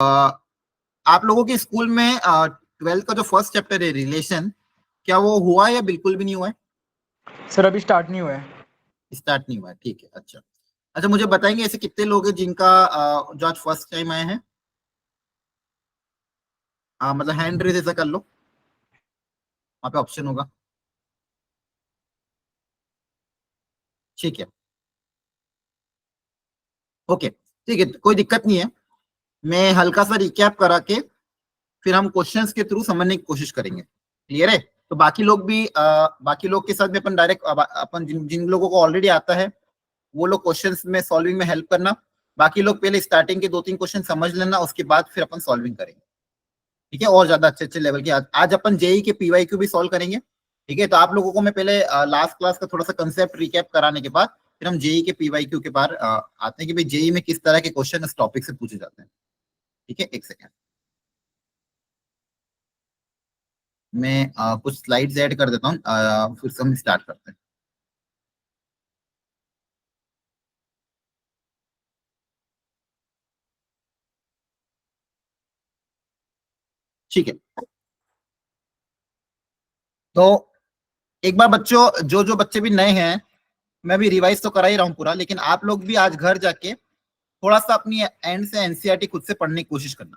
आप लोगों के स्कूल में 12th का जो फर्स्ट चैप्टर है रिलेशन, क्या वो हुआ या बिल्कुल भी नहीं हुआ है? सर अभी स्टार्ट नहीं हुआ है। स्टार्ट नहीं हुआ है, ठीक है। अच्छा अच्छा, मुझे बताएंगे ऐसे कितने लोग हैं जिनका जो आज फर्स्ट टाइम आए हैं? मतलब हैंड रेज ऐसा कर लो, वहाँ पे ऑप्शन होगा। ठीक है, ओके, ठीक है, कोई दिक्कत नहीं है। मैं हल्का सा रिकैप करा के फिर हम क्वेश्चंस के थ्रू समझने की कोशिश करेंगे। क्लियर है? तो बाकी लोग भी बाकी लोग के साथ भी अपन डायरेक्ट अपन जिन जिन लोगों को ऑलरेडी आता है वो लोग क्वेश्चंस में सॉल्विंग में हेल्प करना। बाकी लोग पहले स्टार्टिंग के 2-3 क्वेश्चन समझ लेना, उसके बाद फिर अपन सॉल्विंग करेंगे। ठीक है? और ज्यादा अच्छे अच्छे लेवल की आज अपन जेई के पीवाईक्यू भी सॉल्व करेंगे। ठीक है? तो आप लोगों को मैं पहले लास्ट क्लास का थोड़ा सा कंसेप्ट रिकैप कराने के बाद फिर हम जेई के पीवाईक्यू के बारे आते हैं कि भाई जेई में किस तरह के क्वेश्चन इस टॉपिक से पूछे जाते हैं। ठीक है, एक सेकेंड, मैं कुछ स्लाइड्स ऐड कर देता हूँ, फिर से हम स्टार्ट करते हैं। ठीक है, तो एक बार बच्चों, जो जो बच्चे भी नए हैं, मैं भी रिवाइज तो करा ही रहा हूँ पूरा, लेकिन आप लोग भी आज घर जाके थोड़ा सा अपनी एंड से एनसीईआरटी खुद से पढ़ने की कोशिश करना।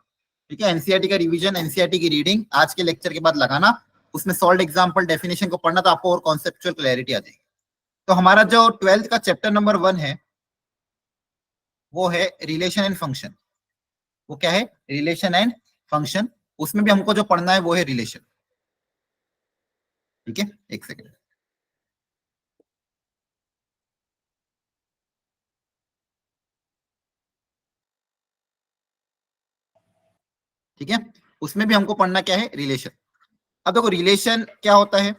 ठीक है? एनसीईआरटी का रिवीजन, एनसीईआरटी की रीडिंग आज के लेक्चर के बाद लगाना, उसमें सॉल्व एग्जाम्पल डेफिनेशन को पढ़ना, तो आपको और कॉन्सेप्चुअल क्लैरिटी आ जाएगी। तो हमारा जो 12th का चैप्टर नंबर 1 है वो है रिलेशन एंड फंक्शन। वो क्या है? Relation and function. उसमें भी हमको जो पढ़ना है वो है रिलेशन। ठीक है, एक सेकेंड। ठीक है, उसमें भी हमको पढ़ना क्या है? रिलेशन। अब देखो रिलेशन क्या होता है।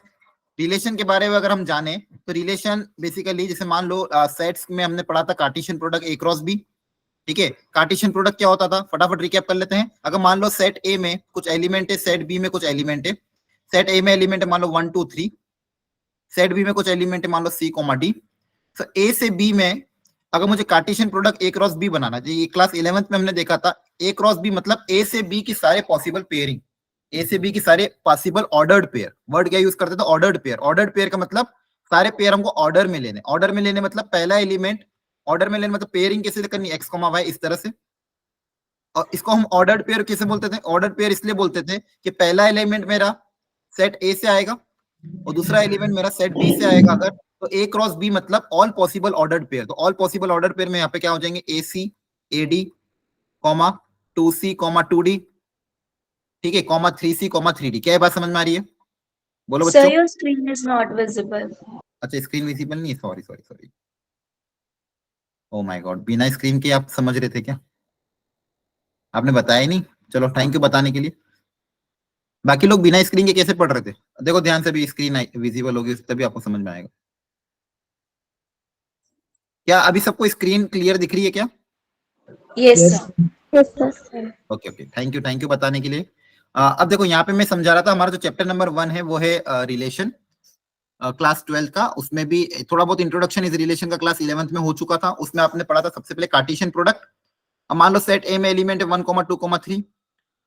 रिलेशन के बारे में अगर हम जाने तो रिलेशन बेसिकली, जैसे मान लो सेट्स में हमने पढ़ा था Cartesian product A cross B. ठीक है, कार्टेशियन प्रोडक्ट क्या होता था, फटाफट रिकैप कर लेते हैं। अगर मान लो सेट ए में कुछ एलिमेंट है, सेट बी में कुछ एलिमेंट है। सेट ए में एलिमेंट है मान लो 1 2 3, सेट बी में कुछ एलिमेंट है मान लो सी कोमा डी। तो ए से बी में अगर मुझे Cartesian product A cross B बनाना है, ये क्लास 11th में हमने देखा था, ए क्रॉस बी मतलब ए से बी की सारे पॉसिबल पेयरिंग, ए से बी की सारे पॉसिबल ऑर्डर्ड पेयर। वर्ड क्या यूज करते थे? Ordered pair. ऑर्डर्ड पेयर का मतलब सारे पेयर हमको ऑर्डर में लेने। ऑर्डर में लेने मतलब पहला एलिमेंट ऑर्डर में लेने, मतलब पेयरिंग कैसे करनी, एक्स कॉमा वाई इस तरह से। और इसको हम ऑर्डर्ड पेयर कैसे बोलते थे? ऑर्डर्ड पेयर इसलिए बोलते थे कि पहला एलिमेंट मेरा सेट ए से आएगा और दूसरा एलिमेंट मेरा सेट बी से आएगा। अगर तो ए क्रॉस बी मतलब ऑल पॉसिबल ऑर्डर्ड पेयर। तो ऑल पॉसिबल ऑर्डर्ड पेयर में यहाँ पे क्या हो जाएंगे? A C A D comma 2C comma 2D। ठीक है, कॉमा 3C कॉमा 3D। क्या ये बात समझ में आ रही है? बोलो Sir, बच्चों। your screen is not visible. अच्छा, स्क्रीन विजिबल नहीं है, sorry sorry sorry. Oh my God, बिना स्क्रीन के आप समझ रहे थे क्या? आपने बताया ही नहीं। चलो, थैंक यू बताने के लिए। बाकी लोग बिना स्क्रीन के कैसे पढ़ रहे थे? देखो ध्यान से, भी स्क्रीन विजिबल होगी तभी आपको समझ में आएगा। क्या अभी सबको स्क्रीन क्लियर दिख रही है क्या? Yes, sir. Yes, sir. Okay okay, thank you बताने के लिए। अब देखो यहाँ पे मैं समझा रहा था, हमारा जो चैप्टर नंबर 1 है वो है रिलेशन, क्लास 12 का। उसमें भी थोड़ा बहुत इंट्रोडक्शन इस रिलेशन का क्लास 11th में हो चुका था। उसमें आपने पढ़ा था सबसे पहले कार्टेशियन प्रोडक्ट। अब मान लो सेट ए में एलिमेंट है 1 2 3,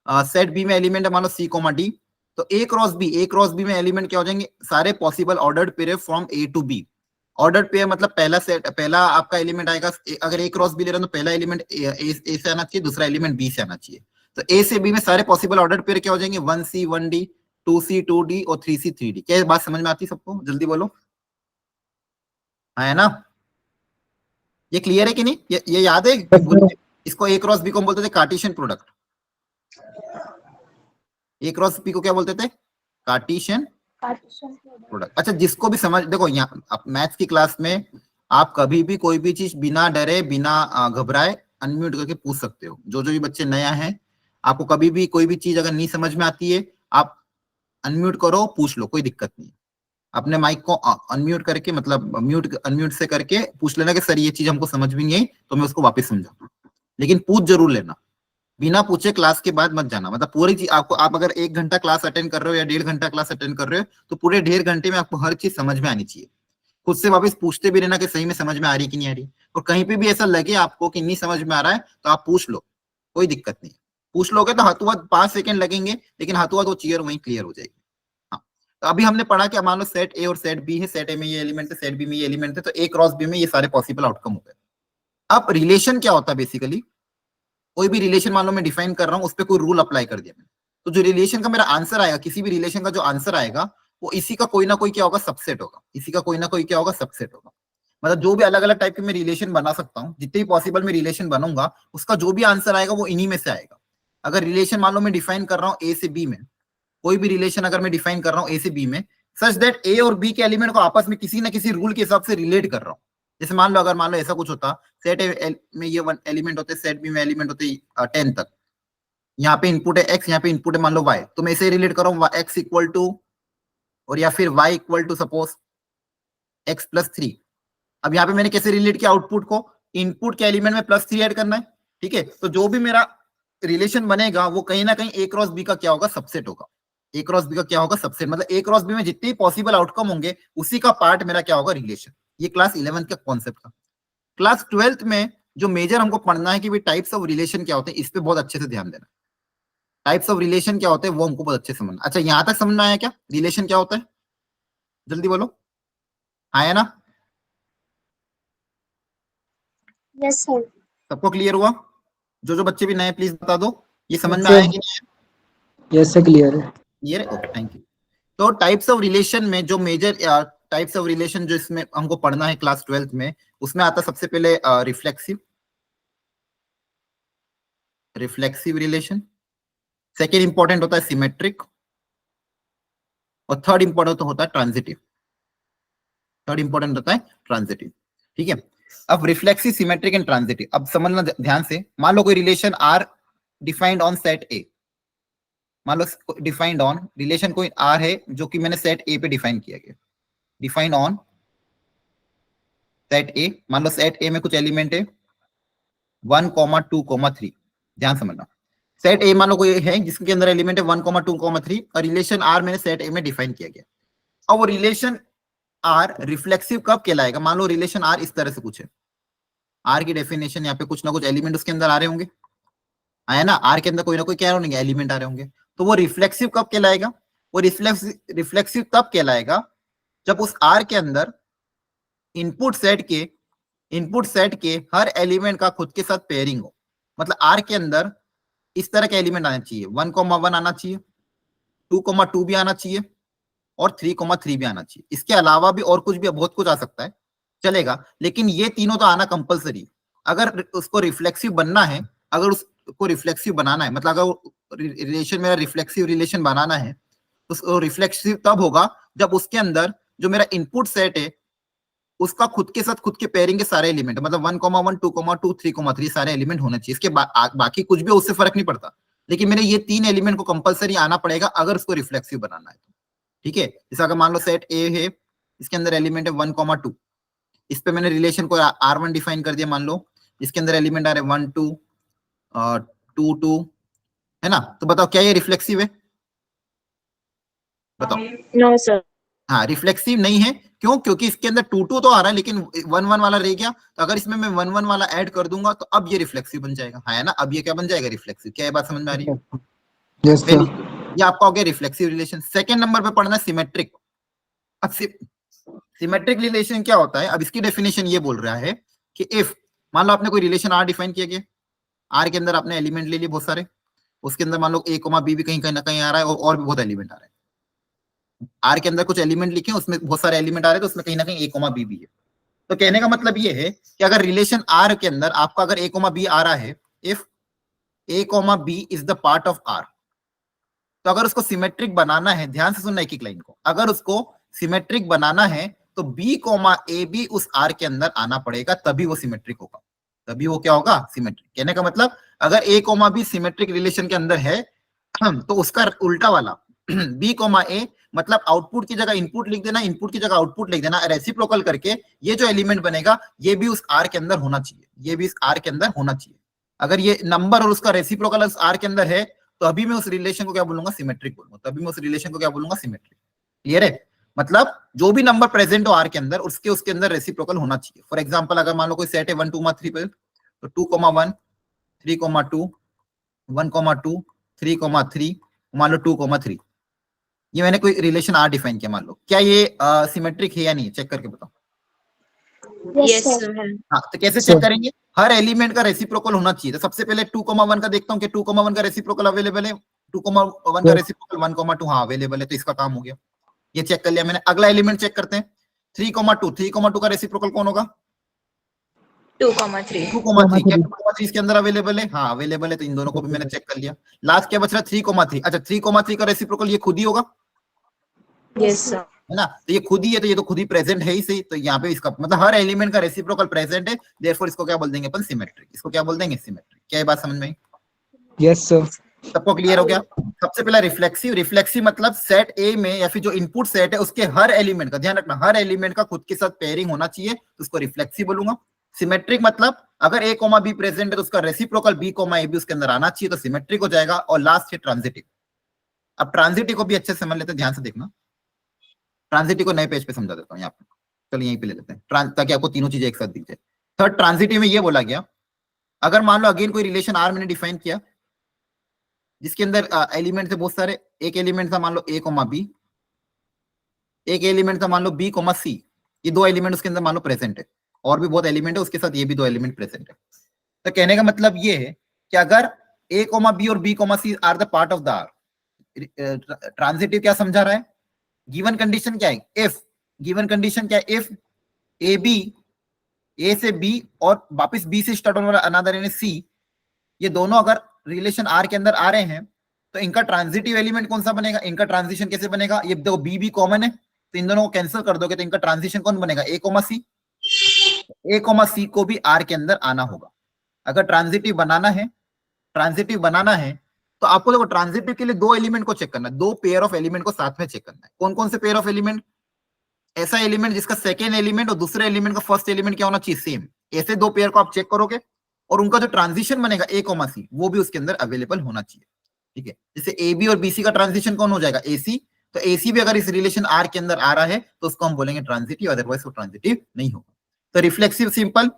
सेट बी में एलिमेंट है मान लो सी डी। तो ए क्रॉस बी में एलिमेंट क्या हो जाएंगे? सारे possible ordered pair from A to B. Ordered pair मतलब पहला आपका एलिमेंट आएगा, अगर ए क्रॉस बी ले रहे हो तो पहला एलिमेंट ए से आना चाहिए, दूसरा एलिमेंट बी से आना चाहिए। तो ए से बी में सारे पॉसिबल ऑर्डर्ड पेयर क्या हो जाएंगे? 1C 1D 2C 2D और 3C 3D। क्या बात समझ में आती है सबको? जल्दी बोलो, है ना? ये क्लियर है कि नहीं? ये याद है? इसको ए क्रॉस बी को बोलते थे Cartesian product. A cross B को क्या बोलते थे? Cartesian product. अच्छा, जिसको भी समझ, देखो यहाँ मैथ्स की क्लास में आप कभी भी कोई भी चीज बिना डरे बिना घबराए अनम्यूट करके पूछ सकते हो। जो जो भी बच्चे नया है, आपको कभी भी कोई भी चीज अगर नहीं समझ में आती है, आप अनम्यूट करो, पूछ लो, कोई दिक्कत नहीं। अपने माइक को अनम्यूट करके, मतलब म्यूट अनम्यूट से करके पूछ लेना कि सर ये चीज हमको समझ में नहीं आई, तो मैं उसको वापस समझाऊँ। लेकिन पूछ जरूर लेना, बिना पूछे क्लास के बाद मत जाना। मतलब पूरी चीज आपको, आप अगर 1 घंटा क्लास अटेंड कर रहे हो या 1.5 घंटा क्लास अटेंड कर रहे हो, तो पूरे 1.5 घंटे में आपको हर चीज समझ में आनी चाहिए। खुद से वापस पूछते भी रहना कि सही में समझ में आ रही कि नहीं आ रही। और कहीं पे भी ऐसा लगे आपको कि नहीं समझ में आ रहा है, तो आप पूछ लो, कोई दिक्कत नहीं, पूछ लोगे तो हाथों हाथ 5 सेकंड लगेंगे, लेकिन हाथों हाथ वो चीयर वहीं क्लियर हो जाएगी। हाँ, तो अभी हमने पढ़ा कि मान लो सेट ए और सेट बी है, सेट ए में ये एलिमेंट है, सेट बी में ये एलिमेंट है, तो ए क्रॉस बी में ये सारे पॉसिबल आउटकम हो गए। अब रिलेशन क्या होता है बेसिकली, कोई भी रिलेशन मान लो मैं डिफाइन कर रहा हूँ, उस पर कोई रूल अप्लाई कर दिया मैंने, तो जो रिलेशन का मेरा आंसर आएगा, किसी भी रिलेशन का जो आंसर आएगा वो इसी का कोई ना कोई क्या होगा, सबसेट होगा। इसी का कोई ना कोई क्या होगा, सबसेट होगा। मतलब जो भी अलग अलग टाइप के मैं रिलेशन बना सकता हूँ, जितने भी पॉसिबल मैं रिलेशन बनूंगा, उसका जो भी आंसर आएगा वो इन्हीं में से आएगा। अगर रिलेशन मान लो मैं डिफाइन कर रहा हूँ ए से बी में, कोई भी रिलेशन अगर मैं डिफाइन कर रहा हूँ ए से बी में, सच दैट ए और बी के एलिमेंट को आपस में किसी ना किसी रूल के हिसाब से रिलेट कर रहा हूँ। जैसे मान लो, अगर मान लो ऐसा कुछ होता, सेट ए में ये 1 एलिमेंट होते, सेट बी में एलिमेंट होते 10 तक, यहाँ पे इनपुट है एक्स, यहाँ पे इनपुट है मान लो वाई, तो मैं इसे रिलेट कर रहा हूँ एक्स इक्वल टू, और या फिर Y equal to suppose X plus 3। अब यहाँ पे मैंने कैसे रिलेट किया आउटपुट को, इनपुट के एलिमेंट में +3 ऐड करना है, ठीक है। तो जो भी मेरा रिलेशन बनेगा वो कहीं ना कहीं ए क्रॉस बी का क्या होगा, सबसेट होगा। ए क्रॉस बी का क्या होगा, सबसेट, मतलब ए क्रॉस बी में जितने पॉसिबल आउटकम होंगे उसी का पार्ट मेरा क्या होगा, रिलेशन। ये क्लास 11th का कॉन्सेप्ट था। क्लास 12th में जो मेजर हमको पढ़ना है कि भाई टाइप्स ऑफ रिलेशन क्या होते हैं, इस पे बहुत अच्छे से ध्यान देना। टाइप्स ऑफ रिलेशन क्या होते हैं वो हमको बहुत अच्छे से समझना। अच्छा, यहां तक समझ में आया क्या, रिलेशन क्या होता है, जल्दी बोलो, आया ना? Yes, sir. सबको क्लियर हुआ? जो बच्चे भी नए प्लीज बता दो, ये समझ में Yes, आया sir. कि नहीं? यस से क्लियर है। क्लियर है, ओके, थैंक यू। तो टाइप्स ऑफ रिलेशन में जो मेजर टाइप्स ऑफ रिलेशन जो इसमें हमको पढ़ना है क्लास 12th में, उसमें आता सबसे पहले रिफ्लेक्सिव रिलेशन। सेकेंड इंपॉर्टेंट होता है सिमेट्रिक, और थर्ड इंपॉर्टेंट होता है ट्रांजिटिव। ठीक है। अब रिफ्लेक्सिव, सिमेट्रिक एंड ट्रांजिटिव, अब समझना ध्यान से। मान लो कोई relation R defined on set A, मान लो डिफाइंड ऑन रिलेशन कोई आर है जो कि मैंने सेट ए पे डिफाइन किया गया, डिफाइंड ऑन सेट ए। मान लो सेट ए में कुछ एलिमेंट है 1, 2, 3, ध्यान समझना। सेट ए मान लो कोई है जिसके अंदर एलिमेंट है 1, 2, 3, और रिलेशन आर मैंने सेट ए में डिफाइन किया गया। अब वो रिलेशन आर रिफ्लेक्सिव कब कहलाएगा, मान लो रिलेशन आर इस तरह से कुछ है, आर की डेफिनेशन यहाँ पे कुछ ना कुछ एलिमेंट उसके अंदर आ रहे होंगे, आया ना, आर के अंदर कोई ना कोई क्या होंगे, एलिमेंट आ रहे होंगे, तो वो रिफ्लेक्सिव कब कहलाएगा, वो रिफ्लेक्सिव तब कहलाएगा जब उस आर के अंदर इनपुट सेट के हर एलिमेंट का खुद के साथ पेयरिंग हो। मतलब आर के अंदर इस तरह के एलिमेंट आना चाहिए, 1, 1 आना चाहिए, 2, 2 भी आना चाहिए, और 3, 3 भी आना चाहिए। इसके अलावा भी और कुछ भी, बहुत कुछ आ सकता है, चलेगा, लेकिन ये तीनों तो आना कंपलसरी। अगर उसको रिफ्लेक्सिव बनना है, अगर उसको रिफ्लेक्सिव बनाना है, मतलब अगर रिलेशन मेरा रिफ्लेक्सिव रिलेशन बनाना है, तो रिफ्लेक्सिव तब होगा जब उसके अंदर जो मेरा इनपुट सेट है उसका खुद के साथ खुद के पेयरिंग के सारे एलिमेंट, मतलब 1, 1, 2, 2, 3, सारे एलिमेंट होने चाहिए। इसके बाकी कुछ भी उससे फर्क नहीं पड़ता, लेकिन मेरे ये 3 एलिमेंट को कंपलसरी आना पड़ेगा अगर उसको रिफ्लेक्सिव बनाना है। ठीक है, जैसे अगर मान लो सेट ए है, इसके अंदर एलिमेंट है 1, 2, इस पे मैंने रिलेशन को R1 डिफाइन कर दिया, मान लो इसके अंदर एलिमेंट आ रहे 1, 2, 2, 2, है ना, तो बताओ क्या ये रिफ्लेक्सिव है, बताओ। No, sir. हाँ, रिफ्लेक्सिव नहीं है, क्यों, क्योंकि इसके अंदर 2, 2 तो आ रहा है लेकिन 1, 1 वाला रह गया, तो अगर इसमें मैं 1, 1 वाला ऐड कर दूंगा तो अब ये रिफ्लेक्सिव बन जाएगा, है ना, अब ये क्या बन जाएगा, रिफ्लेक्सिव। क्या ये बात समझ में आ रही है? Yes sir. ये आपका हो गया रिफ्लेक्सिव रिलेशन। सेकंड नंबर पे पढ़ना सिमेट्रिक। अब सिमेट्रिक रिलेशन क्या होता है, अब इसकी डेफिनेशन ये बोल रहा है कि इफ मान लो आपने कोई रिलेशन आर डिफाइन किया गया, आर के अंदर आपने एलिमेंट ले लिए बहुत सारे, उसके अंदर मान लो ए कोमा बी भी कहीं कहीं ना कहीं आ रहा है, और भी बहुत एलिमेंट आ रहे हैं। आर के अंदर कुछ एलिमेंट लिखे, उसमें बहुत सारे एलिमेंट आ रहे हैं, तो उसमें कहीं ना कहीं ए कोमा बी भी है। तो कहने का मतलब ये है कि अगर रिलेशन आर के अंदर आपका अगर ए कोमा बी आ रहा है, if A comma B is the part of R, तो अगर उसको सिमेट्रिक बनाना है, ध्यान से सुनना एक एक लाइन को, अगर उसको सिमेट्रिक बनाना है तो बी कोमा ए भी उस आर के अंदर आना पड़ेगा, तभी वो सिमेट्रिक होगा, तभी वो क्या होगा, सिमेट्रिक। कहने का मतलब अगर A comma B symmetric relation के अंदर है तो उसका उल्टा वाला बी कोमा ए, मतलब आउटपुट की जगह इनपुट लिख देना, इनपुट की जगह आउटपुट लिख देना, रेसिप्रोकल करके ये जो एलिमेंट बनेगा ये भी उस आर के अंदर होना चाहिए, ये भी इस आर के अंदर होना चाहिए। अगर ये नंबर और उसका रेसिप्रोकल उस आर के अंदर है तो अभी मैं उस रिलेशन को क्या बोलूंगा, सिमेट्रिक बोलूंगा, तभी मैं उस रिलेशन को क्या बोलूंगा, सिमेट्रिक। क्लियर है? मतलब जो भी नंबर प्रेजेंट हो आर के अंदर उसके अंदर रेसिप्रोकल होना चाहिए। फॉर एग्जांपल अगर मान लो कोई सेट है 1, 2, 3 पे, तो 2, 1, 3, 2, 1,2, 3,3, मान लो 2,3, ये मैंने कोई रिलेशन आर डिफाइन किया मान लो, क्या ये सिमेट्रिक है या नहीं, चेक करके बताओ। Yes, Yes, sir. sir. है. हाँ, तो कैसे Sir. चेक करेंगे, हर एलिमेंट का रेसिप्रोकल होना चाहिए। तो सबसे पहले 2,1 का देखता हूँ कि 2,1 का रेसिप्रोकल अवेलेबल है, 2,1 का Yes. रेसिप्रोकल 1,2 हाँ अवेलेबल है, तो इसका काम हो गया, ये चेक कर लिया मैंने। अगला एलिमेंट चेक करते हैं, 3,2, 3,2 का रेसिप्रोकल कौन होगा, 2,3. 2,3, क्या 2,3 इसके अंदर अवेलेबल है, हाँ अवेलेबल है, तो इन दोनों को भी मैंने चेक कर लिया। लास्ट क्या बच रहा है, 3,3, अच्छा 3,3 का रेसिप्रोकल ये खुद ही होगा, Yes, sir. है ना, तो ये खुद ही है, तो ये तो खुद ही प्रेजेंट है ही सही, तो यहाँ पे इसका मतलब हर एलिमेंट का रेसिप्रोकल प्रेजेंट है, देयरफॉर इसको क्या बोल देंगे अपन, सिमेट्रिक। इसको क्या बोल देंगे, सिमेट्रिक। क्या ये बात समझ में आई, Yes, sir. सबको क्लियर हो गया। सबसे पहला रिफ्लेक्सिव, रिफ्लेक्सिव मतलब सेट ए में या फिर जो इनपुट सेट है उसके हर एलिमेंट का, ध्यान रखना हर एलिमेंट का खुद के साथ पेयरिंग होना चाहिए, तो उसको रिफ्लेक्सिव बोलूंगा। सिमेट्रिक मतलब अगर ए कोमा बी प्रेजेंट है तो उसका रेसिप्रोकल बी कोमा ए भी उसके अंदर आना चाहिए, तो सिमेट्रिक हो जाएगा। और लास्ट है ट्रांजिटिव। अब ट्रांजिटिव को भी अच्छे से समझ लेते हैं, ध्यान से देखना। ट्रांजिटिव को नए पेज पे समझा देता हूँ यहाँ पे, चलो यहीं पे ले लेते हैं ताकि आपको तीनों चीजें एक साथ दिख जाए। थर्ड ट्रांजिटिव में ये बोला गया, अगर मान लो अगेन कोई रिलेशन आर मैंने डिफाइन किया जिसके अंदर एलिमेंट थे बहुत सारे, एक एलिमेंट था मान लो ए कोमा बी, एक एलिमेंट था मान लो बी कोमा सी, ये दो एलिमेंट उसके अंदर मान लो प्रेजेंट है, और भी बहुत एलिमेंट है उसके साथ, ये भी दो एलिमेंट प्रेजेंट है। तो कहने का मतलब ये है कि अगर ए कोमा बी और B comma C are the part of the R, transitive क्या समझा रहा है, गिवन कंडीशन क्या है, इफ, गिवन कंडीशन क्या है, इफ ए बी, ए से बी और वापस बी से स्टार्ट होने वाला अनदर यानी सी, ये दोनों अगर रिलेशन आर के अंदर आ रहे हैं तो इनका ट्रांजिटिव एलिमेंट कौन सा बनेगा, इनका ट्रांजिशन कैसे बनेगा, ये देखो बी भी कॉमन है तो इन दोनों को कैंसिल कर दोगे तो इनका ट्रांजिशन कौन बनेगा, ए कोमा सी। ए कोमा सी को भी आर के अंदर आना होगा। अगर ट्रांजिटिव बनाना है, ट्रांजिटिव बनाना है तो आपको देखो ट्रांजिटिव के लिए दो एलिमेंट को चेक करना है, दो पेयर ऑफ एलिमेंट को साथ में चेक करना है। कौन कौन से पेयर ऑफ एलिमेंट, ऐसा एलिमेंट जिसका सेकेंड एलिमेंट और दूसरे एलिमेंट का फर्स्ट एलिमेंट क्या होना चाहिए, सेम। ऐसे दो पेयर को आप चेक करोगे और उनका जो ट्रांजिशन बनेगा ए कोमा सी वो भी उसके अंदर अवेलेबल होना चाहिए, ठीक है। जैसे ए बी और बीसी का ट्रांजिशन कौन हो जाएगा, एसी, तो एसी भी अगर इस रिलेशन आर के अंदर आ रहा है तो उसको हम बोलेंगे ट्रांजिटिव, अदरवाइज वो ट्रांजिटिव नहीं होगा। तो reflexive simple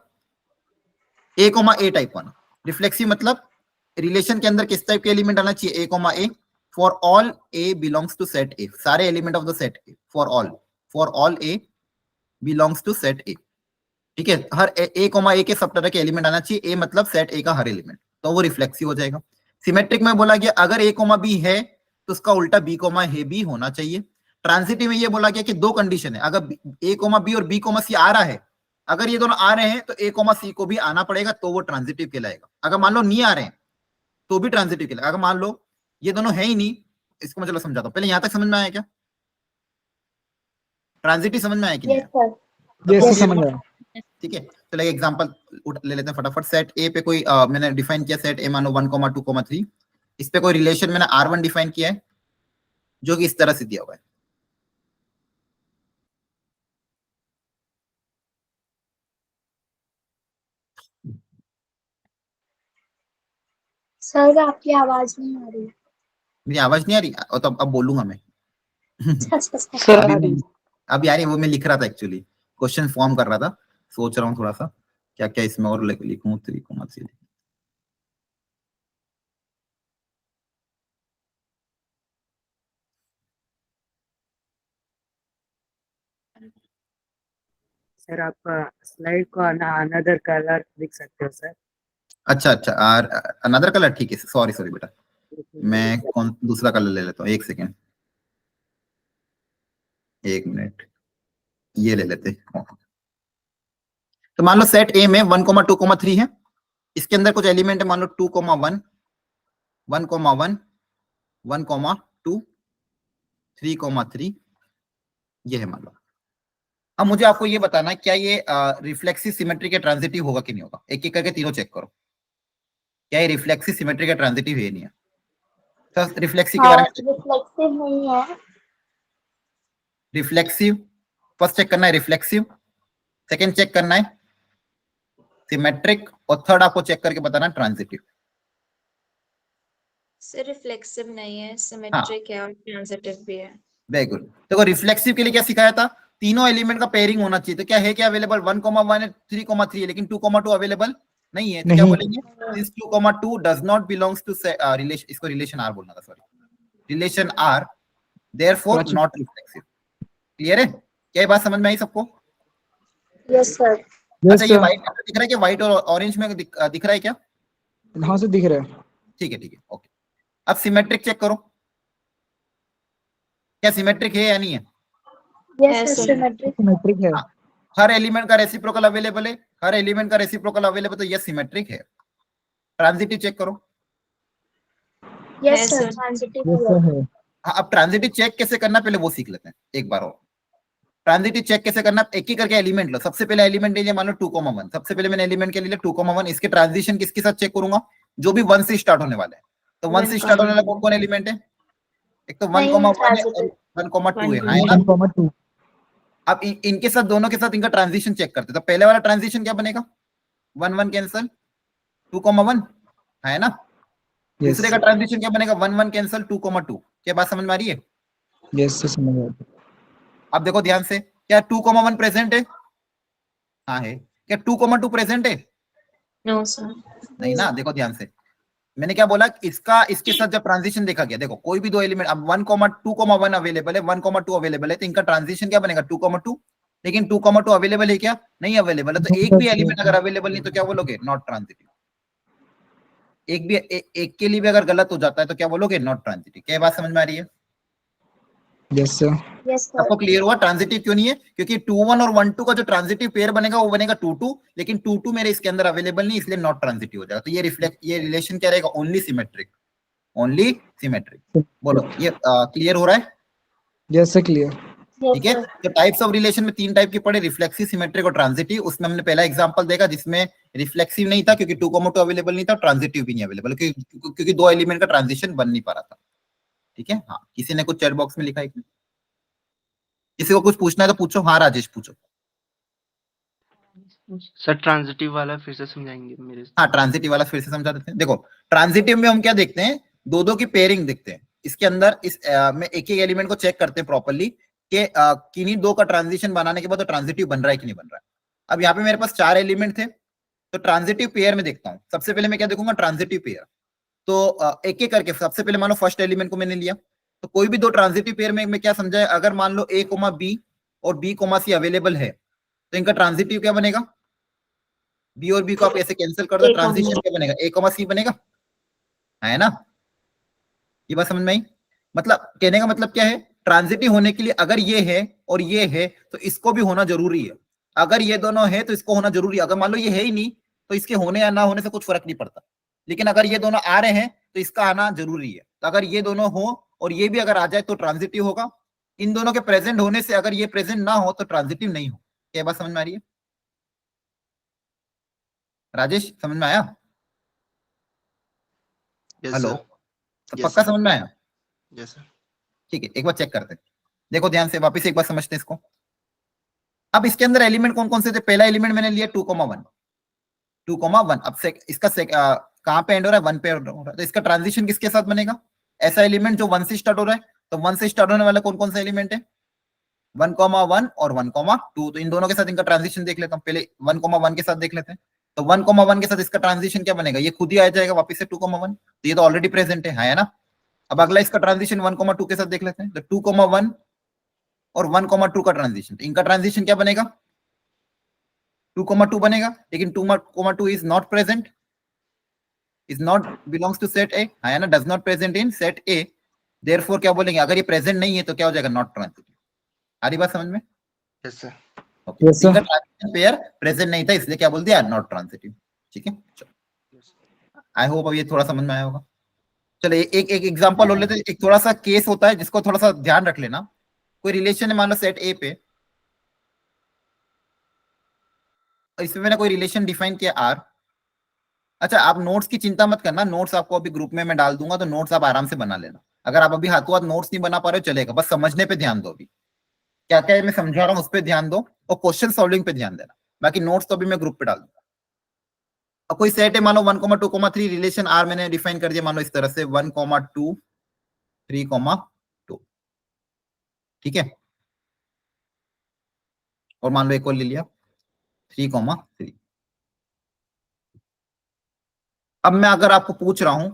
A comma A type one. Reflexive मतलब रिलेशन के अंदर किस टाइप के एलिमेंट आना चाहिए, A comma A, for all A belongs to set A, सारे element of the set A, for all A belongs to set A, ठीक है। हर ए कोमा ए के सब तरह के एलिमेंट आना चाहिए, ए मतलब सेट ए का हर एलिमेंट, तो वो रिफ्लेक्सिव हो जाएगा। सिमेट्रिक में बोला गया अगर ए कोमा बी है तो उसका उल्टा बी कोमा ए भी होना चाहिए। ट्रांजिटिव में ये बोला गया कि दो कंडीशन है, अगर ए कोमा बी और बी कोमा सी आ रहा है, अगर ये दोनों आ रहे हैं तो ए कोमा सी को भी आना पड़ेगा, तो वो ट्रांजिटिव कहलाएगा। अगर मान लो नहीं आ रहे हैं तो भी ट्रांजिटिव कहलाएगा। अगर मान लो ये दोनों है ही नहीं, इसको मैं चलो समझाता हूँ, पहले यहां तक समझ में आया क्या, ट्रांजिटिव समझ में आया कि नहीं Yes, sir. Yes, आया? sir, समझ गया। ठीक है, चलो एक एग्जांपल ले लेते हैं फटाफट। सेट ए पे कोई मैंने डिफाइन किया, सेट ए मानो 1,2,3, इस पे कोई रिलेशन मैंने R1 डिफाइन किया है जो कि इस तरह से दिया हुआ है। सर आपकी आवाज नहीं आ रही। मेरी आवाज नहीं आ रही, और तो अब बोलूंगा मैं। अच्छा अच्छा अच्छा। सर अभी आ रही है, वो मैं लिख रहा था एक्चुअली, क्वेश्चन फॉर्म कर रहा था, सोच रहा हूँ थोड़ा सा क्या क्या इसमें और लिखूं, 3,3। सर आप स्लाइड को अनदर कलर लिख सकते हो सर। अच्छा अच्छा, अनदर कलर, ठीक है, सॉरी सॉरी बेटा, मैं कौन दूसरा कलर ले लेता हूँ, एक सेकेंड, एक मिनट, ये ले लेते हैं। तो मान लो सेट ए में 1,2,3 है, इसके अंदर कुछ एलिमेंट है मान लो 2,1, 1,1, 1,2, 3,3, ये है मान लो। अब मुझे आपको ये बताना है क्या ये रिफ्लेक्सिव सिमेट्री के ट्रांजिटिव होगा कि नहीं होगा, एक एक करके तीनों चेक करो, क्या ये रिफ्लेक्सिव सिमेट्री का ट्रांजिटिव है नहीं है। तो रिफ्लेक्सिव के बारे में, रिफ्लेक्सिव नहीं है। रिफ्लेक्सिव फर्स्ट चेक करना है, रिफ्लेक्सिव सेकंड चेक करना है सिमेट्रिक, और थर्ड आपको चेक करके बताना ट्रांजिटिव। सर रिफ्लेक्सिव नहीं है, सिमेट्रिक है और ट्रांजिटिव भी है। Very good. देखो रिफ्लेक्सिव के लिए क्या सिखाया था, तीनों एलिमेंट का पेयरिंग होना चाहिए, तो क्या है क्या अवेलेबल, 1,1 है, 3,3 है, लेकिन 2,2 अवेलेबल नहीं है तो क्या नहीं। बोलेंगे, since 2, 2 does not belongs to relation, इसको रिलेशन आर बोलना था, sorry, relation R, therefore Prachi. Not reflexive. Clear है? क्या ये बात समझ में आई सबको? Yes sir. अच्छा, यस ये सर। व्हाइट दिख रहा है कि व्हाइट और ऑरेंज में दिख रहा है क्या? हाँ से दिख रहा है। ठीक है, ठीक है, ओके। अब सिमेट्रिक चेक करो, क्या सिमेट्रिक है या नहीं है? Yes Yes, sir, sir. Symmetric. Symmetric है। हाँ, हर एलिमेंट का रेसिप्रोकल अवेलेबल है, हर एलिमेंट का रेसिप्रोकल अवेलेबल, तो यस सिमेट्रिक है। ट्रांजिटिव चेक करो। Yes Yes, sir, sir. Transitive yes sir है। हाँ, अब ट्रांजिटिव चेक कैसे करना पहले वो सीख लेते हैं एक बार और। ट्रांजिटिव चेक कैसे करना, एक ही करके एलिमेंट लो। सबसे पहले एलिमेंट लीजिए, मान लो 2,1, सबसे पहले मैंने एलिमेंट के लिए 2,1, इसके ट्रांजिशन किसके साथ चेक करूंगा, जो भी 1 से स्टार्ट होने वाले हैं। तो 1 से स्टार्ट होने वाला कौन कौन एलिमेंट है? एक तो 1,1 है और 1,2 है, हाँ है ना? 1,2। अब इनके साथ, दोनों के साथ इनका ट्रांजिशन चेक करते हैं। तो पहले वाला ट्रांजिशन क्या बनेगा, 1 1 कैंसल, 2,1 है ना? यस। दूसरे का ट्रांजिशन क्या बनेगा, 1 1 कैंसल, 2,2। क्या बात समझ में आ रही है? यस सर, समझ गया। अब देखो ध्यान से, क्या 2,1 प्रेजेंट है? हाँ है। क्या 2,2 प्रेजेंट है? No, sir. नहीं ना। देखो ध्यान से, मैंने क्या बोला, इसका इसके साथ जब ट्रांजिशन देखा गया, देखो कोई भी दो एलिमेंट, अब 1,2,1 अवेलेबल है, 1,2 अवेलेबल है, तो इनका ट्रांजिशन क्या बनेगा, 2,2। लेकिन 2,2 अवेलेबल है क्या? नहीं अवेलेबल है। तो एक भी एलिमेंट अगर अवेलेबल नहीं तो क्या बोलोगे, नॉट ट्रांजिटिव। एक भी एक के लिए भी अगर गलत हो जाता है तो क्या बोलोगे, नॉट ट्रांजिटिव। क्या बात समझ में आ रही है? Yes sir. Yes sir. सबको क्लियर हुआ? ट्रांजिटिव क्यों नहीं है, क्योंकि 2 1 और 1 2 का जो ट्रांजिटिव पेयर बनेगा वो बनेगा 2 2, लेकिन 2 2 मेरे इसके अंदर अवेलेबल नहीं, इसलिए नॉट ट्रांजिटिव हो जाएगा। तो ये रिलेशन क्या रहेगा, ओनली सिमेट्रिक, ओनली सिमेट्रिक। बोलो, ये क्लियर हो रहा है? Yes sir, clear. यस ठीक है। सर। तो टाइप्स ऑफ रिलेशन में 3 टाइप के पड़े, रिफ्लेक्सिव, सिमेट्रिक और ट्रांजिटिव। उसमें हमने पहला एग्जांपल देखा जिसमें रिफ्लेक्सिव नहीं था क्योंकि 2,2 अवेलेबल नहीं था, ट्रांजिटिव भी नहीं अवेलेबल क्योंकि दो एलिमेंट का ट्रांजिशन बन नहीं पा रहा था। ठीक है। हाँ, किसी ने कुछ चैट बॉक्स में लिखा है? किसी को कुछ पूछना है तो पूछो। हाँ राजेश पूछो। सर ट्रांजिटिव वाला फिर से समझाएंगे मेरे से? हाँ, ट्रांजिटिव वाला फिर से समझा देते हैं। देखो, ट्रांजिटिव में हम क्या देखते हैं, दो दो की पेयरिंग देखते हैं। इसके अंदर में एक एक एलिमेंट को चेक करते हैं प्रॉपर्ली कि किन्हीं दो का ट्रांजिशन बनाने के बाद तो ट्रांजिटिव बन रहा है कि नहीं बन रहा है। अब यहाँ पे मेरे पास 4 एलिमेंट थे, तो ट्रांजिटिव पेयर में देखता हूँ। सबसे पहले मैं क्या देखूंगा, ट्रांजिटिव पेयर। तो एक एक करके, सबसे पहले मान लो फर्स्ट एलिमेंट को मैंने लिया, तो कोई भी दो ट्रांजिटिव पेयर में मैं क्या समझा है, अगर मान लो A, B और B, C अवेलेबल है तो इनका ट्रांजिटिव क्या बनेगा, बी और बी को आप ऐसे कैंसिल कर दो, A, ट्रांजिशन क्या बनेगा, A, C बनेगा, है ना? ये बात समझ में आई? मतलब कहने का मतलब क्या है, ट्रांजिटिव होने के लिए अगर ये है और ये है तो इसको भी होना जरूरी है। अगर ये दोनों है तो इसको होना जरूरी है। अगर मान लो ये है ही नहीं तो इसके होने या ना होने से कुछ फर्क नहीं पड़ता। लेकिन अगर ये दोनों आ रहे हैं तो इसका आना जरूरी है। तो अगर ये दोनों हो और ये भी अगर आ जाए तो ट्रांजिटिव होगा। इन दोनों के प्रेजेंट होने से अगर ये प्रेजेंट ना हो तो ट्रांजिटिव नहीं हो। क्या बात समझ में आ रही है? राजेश, समझ में आया? Yes hello, sir. तो यस पक्का सर। समझ में आया? Yes sir. ठीक है, एक बार चेक करते हैं। देखो ध्यान से, वापस एक बार समझते हैं इसको। अब इसके अंदर एलिमेंट कौन कौन से थे? पहला एलिमेंट मैंने लिया 2,1, 2,1। अब इसका कहां पे एंड हो रहा है, 1 पे एंड हो रहा है, तो इसका ट्रांजिशन किसके साथ बनेगा, ऐसा एलिमेंट जो 1 से स्टार्ट हो रहा है। तो 1 से स्टार्ट होने वाला कौन कौन सा एलिमेंट है, 1,1 और 1,2। तो इन दोनों के साथ इनका ट्रांजिशन देख लेता हूं। पहले 1,1 के साथ देख लेते हैं। तो 1,1 के साथ इसका ट्रांजिशन क्या बनेगा, ये खुद ही आ जाएगा वापस से 2,1। तो ये तो ऑलरेडी प्रेजेंट है ना? अब अगला इसका ट्रांजिशन 1,2 के साथ देख लेते हैं। तो 2,1 और 1,2 का ट्रांजिशन, तो इनका ट्रांजिशन क्या बनेगा, 2,2 बनेगा। लेकिन 2,2 is not present, is not belongs to set A, है ना, does not present in set A. Therefore क्या बोलेंगे, अगर ये प्रेजेंट नहीं है तो क्या हो जाएगा, नॉट ट्रांजिटिव। आ रही बात समझ में? Yes sir. ओके, यस इनका सर। ट्रांजिशन पेयर प्रेजेंट नहीं था इसलिए क्या बोल दिया, नॉट ट्रांजिटिव। ठीक है, आई होप अब ये थोड़ा समझ में आया होगा। चलो एक एक एग्जांपल और लेते हैं। एक थोड़ा सा केस होता है जिसको थोड़ा सा ध्यान रख लेना। कोई रिलेशन है, मान लो सेट ए पे, इसमें मैंने कोई रिलेशन डिफाइन किया आर। अच्छा, आप नोट्स की चिंता मत करना, नोट्स आपको अभी ग्रुप में मैं डाल दूंगा, तो नोट्स आप आराम से बना लेना। अगर आप अभी हाथों हाथ नोट्स नहीं बना पा रहे हो चलेगा, बस समझने पे ध्यान दो। अभी क्या क्या मैं समझा रहा हूँ उस पर ध्यान दो और क्वेश्चन सॉल्विंग पे ध्यान देना। बाकी नोट्स तो अभी मैं ग्रुप पे डाल दूंगा। अब कोई सेट है, मान लो 1,2,3, रिलेशन आर मैंने डिफाइन कर दिया, मान लो इस तरह से 1,2 3,2। ठीक है, और मान लो एक और ले लिया 3,3। अब मैं अगर आपको पूछ रहा हूं,